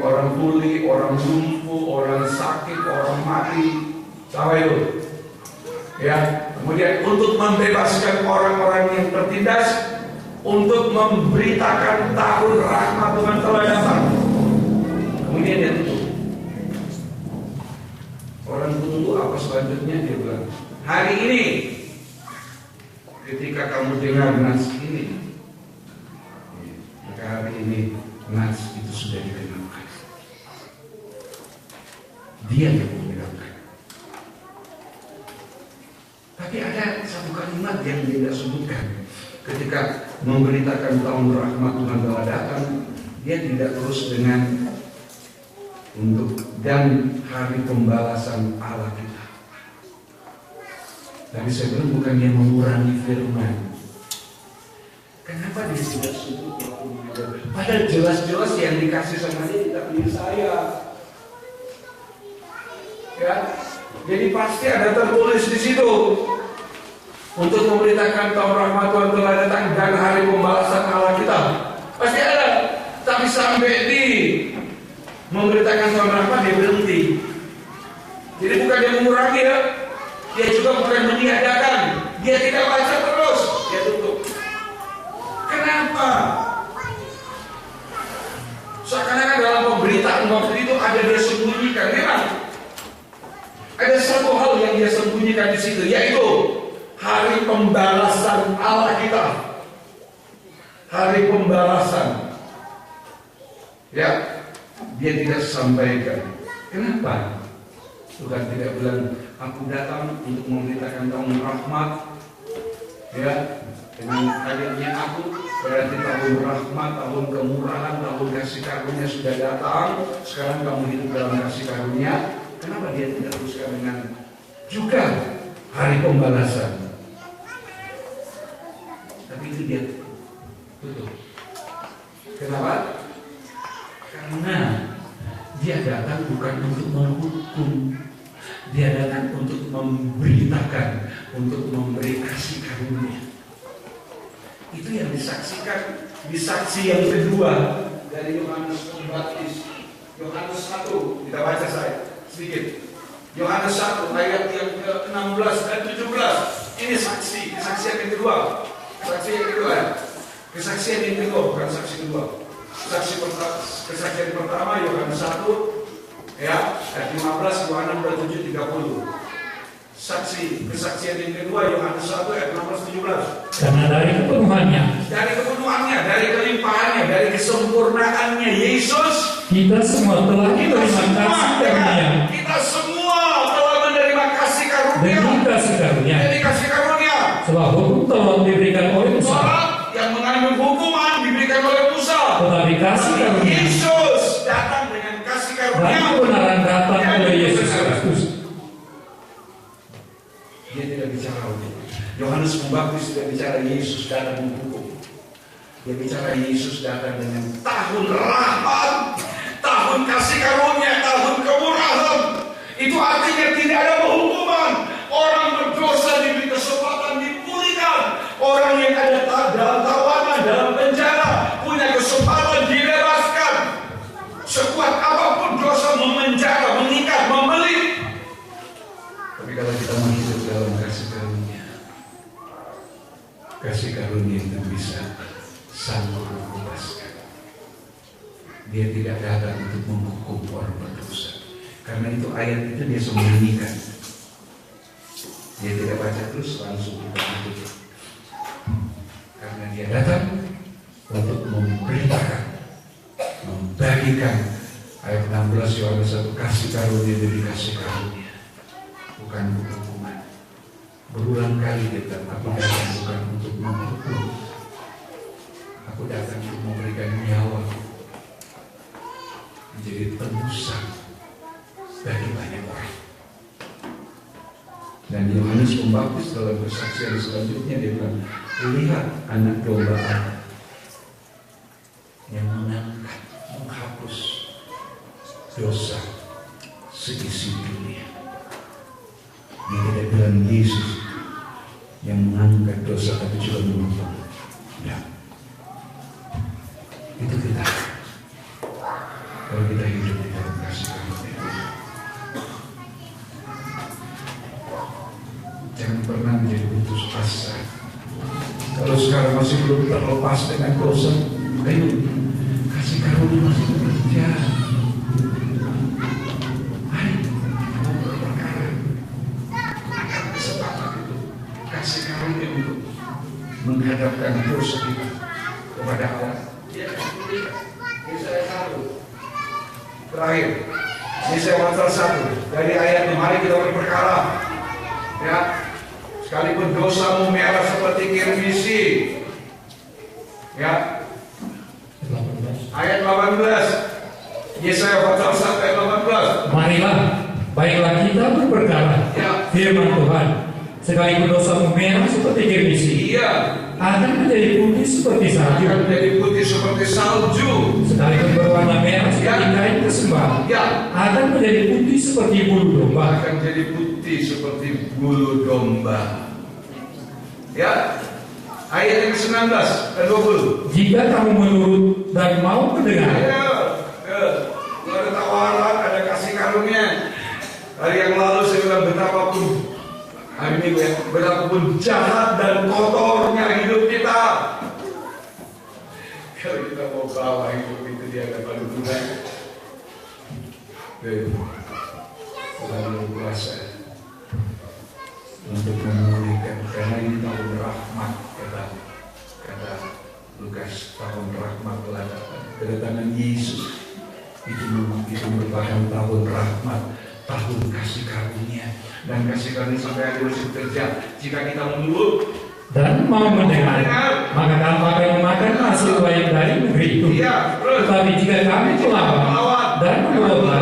orang tuli, orang lumpuh, orang sakit, orang mati. Sama itu. Ya, kemudian untuk membebaskan orang-orang yang tertindas, untuk memberitakan tahun rahmat Tuhan telah datang. Kemudian dia tutup. Orang tunggu apa selanjutnya, dia bilang, hari ini ketika kamu dengar nas ini, maka hari ini nas itu sudah dikenalkan. Dia yang mengenalkan. Tapi ada satu kalimat yang dia tidak sebutkan. Ketika memberitakan tahun rahmat Tuhan telah datang, dia tidak terus dengan untuk dan hari pembalasan Allah kita. Tapi saya bilang bukan dia mengurangi firman. Kenapa dia tidak sebut? Padahal jelas-jelas yang dikasih sama dia tidak pilih saya. Ya, jadi pasti ada tertulis di situ untuk memberitakan tahun rahmat Tuhan telah datang dan hari pembalasan Allah kita. Pasti ada. Tapi sampai di memberitakan Tuhan rahmat dia berhenti. Jadi bukan dia mengurangi ya, dia juga bukan meniadakan, dia tidak baca terus, dia tutup. Kenapa? Seakan-akan dalam pemberitaan waktu itu ada dia sembunyikan. Memang ada satu hal yang dia sembunyikan di situ, yaitu hari pembalasan Allah kita. Hari pembalasan. Ya, dia tidak sampaikan. Kenapa? Tuhan tidak bilang, aku datang untuk memberitakan tahun rahmat. Ya, dengan hadirnya aku berarti tahun rahmat, tahun kemurahan, tahun kasih karunia sudah datang. Sekarang kamu hidup dalam kasih karunia. Kenapa dia tidak teruskan dengan juga hari pembalasan? Tapi itu dia tutup. Kenapa? Karena dia datang bukan untuk menghukum, dia datang untuk memberitakan, untuk memberi kasih karunia. Itu yang disaksikan di saksi yang kedua dari Yohanes Pembaptis. Yohanes 1, kita baca saya sedikit. Yohanes 1 ayat yang ke-16 dan 17. Ini saksi, kesaksian yang kedua. Kesaksian yang kedua. Kesaksian yang kedua, bukan saksi kedua. Kesaksian pertama Yohanes 1 ya, ayat 15, Yohanes 27, 30. Kesaksian yang kedua Yohanes 1 ayat 16, 17. Karena dari kepenuhannya, dari kelimpahannya, dari kesempurnaannya Yesus, kita semua telah menerima kasih karunia. Kita semua telah menerima kasih karunia. Demi kasih karunia. Sebab hukum Taurat diberikan oleh Musa. Taurat yang mengandung hukuman diberikan oleh Musa. Tetapi kasih karunia, Yesus datang dengan kasih karunia. dan kebenaran datang oleh Yesus Kristus. Dia tidak bicara untuk Yohanes Pembaptis, tidak bicara Yesus datang menghukum. Dia bicara Yesus datang dengan tahun rahmat, tahun kasih karunia, tahun kemurahan. Itu artinya tidak ada penghukuman. Orang berdosa diberi kesempatan dipulihkan. Orang yang ada dalam tawanan, dalam penjara, punya kesempatan dibebaskan. Sekuat apapun dosa memenjara, mengikat, membelit. Tapi kalau kita hidup dalam kasih karunia itu bisa sanggup membebaskan. Dia tidak datang untuk menghukum orang berdosa. Karena itu ayat itu dia sembunyikan. Dia tidak baca terus, langsung kita tutup. Karena dia datang untuk memberitakan, membagikan. Ayat 16 Yohanes 1, kasih karunia demi kasih karunia, bukan hukuman. Berulang kali dia bilang, aku datang bukan untuk menghukum, aku datang untuk memberikan nyawa menjadi tebusan bagi banyak orang. Dan Yohanes Pembaptis dalam kesaksian selanjutnya dia bilang, lihat anak domba Allah yang mengangkat, menghapus dosa seisi dunia. Dia tidak bilang Yesus yang mengangkat dosa, tapi juga menolong. Ya, itu kita. Kalau kita hidup di dalam kasih karunia, jangan pernah menjadi putus asa. Kalau sekarang masih belum terlepas dengan dosa, ayo kasih karunia masih bekerja. Kasih karunia untuk menghadapkan dosa kita kepada Allah. Yesaya 1 terakhir, Yesaya pasal 1 dari ayat 5, mari kita berperkara. Ya, sekalipun dosamu merah seperti kirmisi. Ya, ayat 18. Yesaya pasal 1 ayat 18. Marilah, baiklah kita berperkara. Ya. Firman Tuhan. Sekalipun dosamu merah seperti kirmisi, akan menjadi putih seperti salju. Sekalipun berwarna merah seperti kain kesembahan, akan menjadi putih seperti bulu domba. Ya, Ayat yang ke-19 dan 20. Jika kamu menurut dan mau mendengar. Ada tawaran, ada kasih karunia. Hari yang lalu saya bilang betapapun hari ini betapapun jahat dan kotornya hidup kita, kalau kita mau bawa hidup itu di hadapan Tuhan, Tuhan berkuasa untuk memulihkan, karena ini tahun rahmat, kata Lukas, tahun rahmat telah datang. Kedatangan Yesus itu merupakan tahun rahmat, tahun kasih karunia, dan kasih karunia sampai hari masih bekerja. Jika kita menurut dan mau mendengar, maka kamu akan memakan hasil baik dari negeri itu. Tetapi jika kami melawan dan memberontak,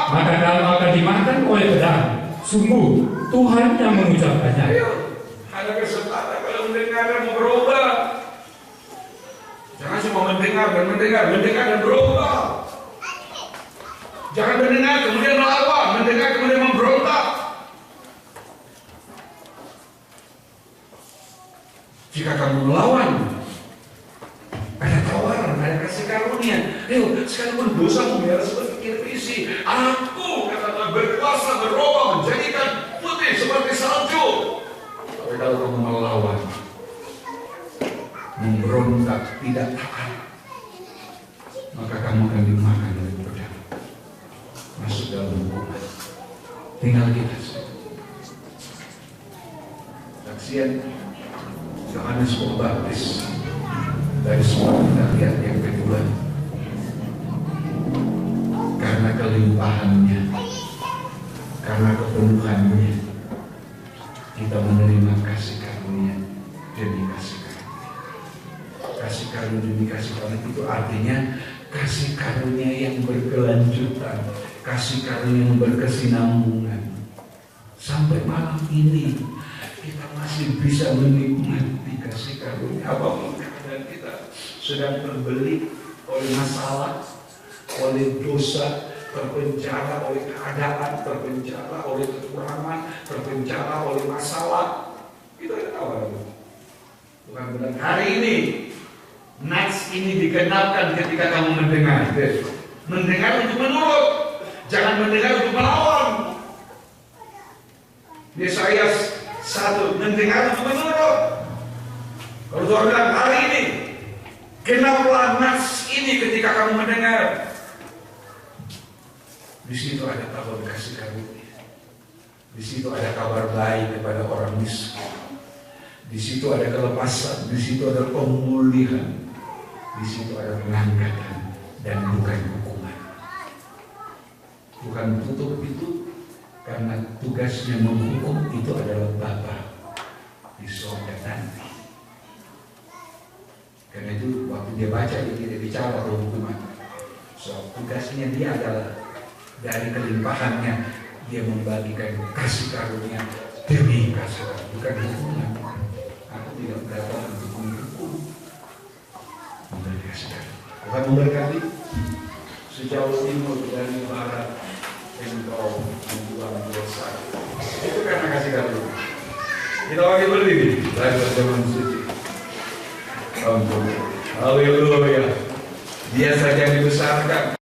maka kamu akan dimakan oleh pedang. Sungguh Tuhan yang mengucapkannya. Ada kesempatan kalau mendengar dan mau berubah. Jangan cuma mendengar dan berubah. Jangan mendengar kemudian melawan, mendengar kemudian memberontak. Jika kamu melawan, ada tawaran, ada kasih karunia. Ayo, sekalipun dosamu biar seperti kirpisi, aku kata berkuasa berubah menjadikan putih seperti salju. Tapi kalau kamu melawan, memberontak, tidak taat, maka kamu akan dimakan oleh pedang, masuk dalam hukuman. Tinggal kita saksian Yohanes Pembaptis dari semua kita lihat yang kedua, karena kelimpahannya, karena kepenuhannya, kita menerima kasih karunia demi kasih karunia. Kasih karunia demi kasih karunia itu artinya kasih karunia yang berkelanjutan, kasih karunia yang berkesinambungan. Sampai malam ini kita masih bisa menikmati kasih karunia. Apapun keadaan kita sedang terbelit oleh masalah, oleh dosa, terpenjara oleh keadaan, terpenjara oleh kekurangan, terpenjara oleh masalah. Itu ada tawaran. Bukan benar. Hari ini nats ini digenapkan ketika kamu mendengar. Mendengar untuk menurut, jangan mendengar untuk melawan. Yesaya 1, mendengar untuk menurut. Kalau Tuhan bilang hari ini, genaplah nats ini ketika kamu mendengar. Di situ ada kabar kasih karunia. Di situ ada kabar baik kepada orang miskin. Di situ ada kelepasan. Di situ ada pemulihan. Di situ ada pengangkatan dan bukan hukuman. Bukan tutup itu. Karena tugasnya menghukum itu adalah Bapa di surga nanti. Karena itu waktu dia baca dia tidak bicara tentang hukuman. So tugasnya dia adalah dari kelimpahannya dia membagikan kasih karunia demi kasih karunia, bukan hukuman. Aku tidak datang untuk menghukum, memberi kasih karunia. Tuhan memberkati sejauh timur dari barat. Engkau membuang dosa. Itu karena kasih karunia. Kita lagi berdiri, lagi berjalan suci. Haleluya. Dia saja yang dibesarkan.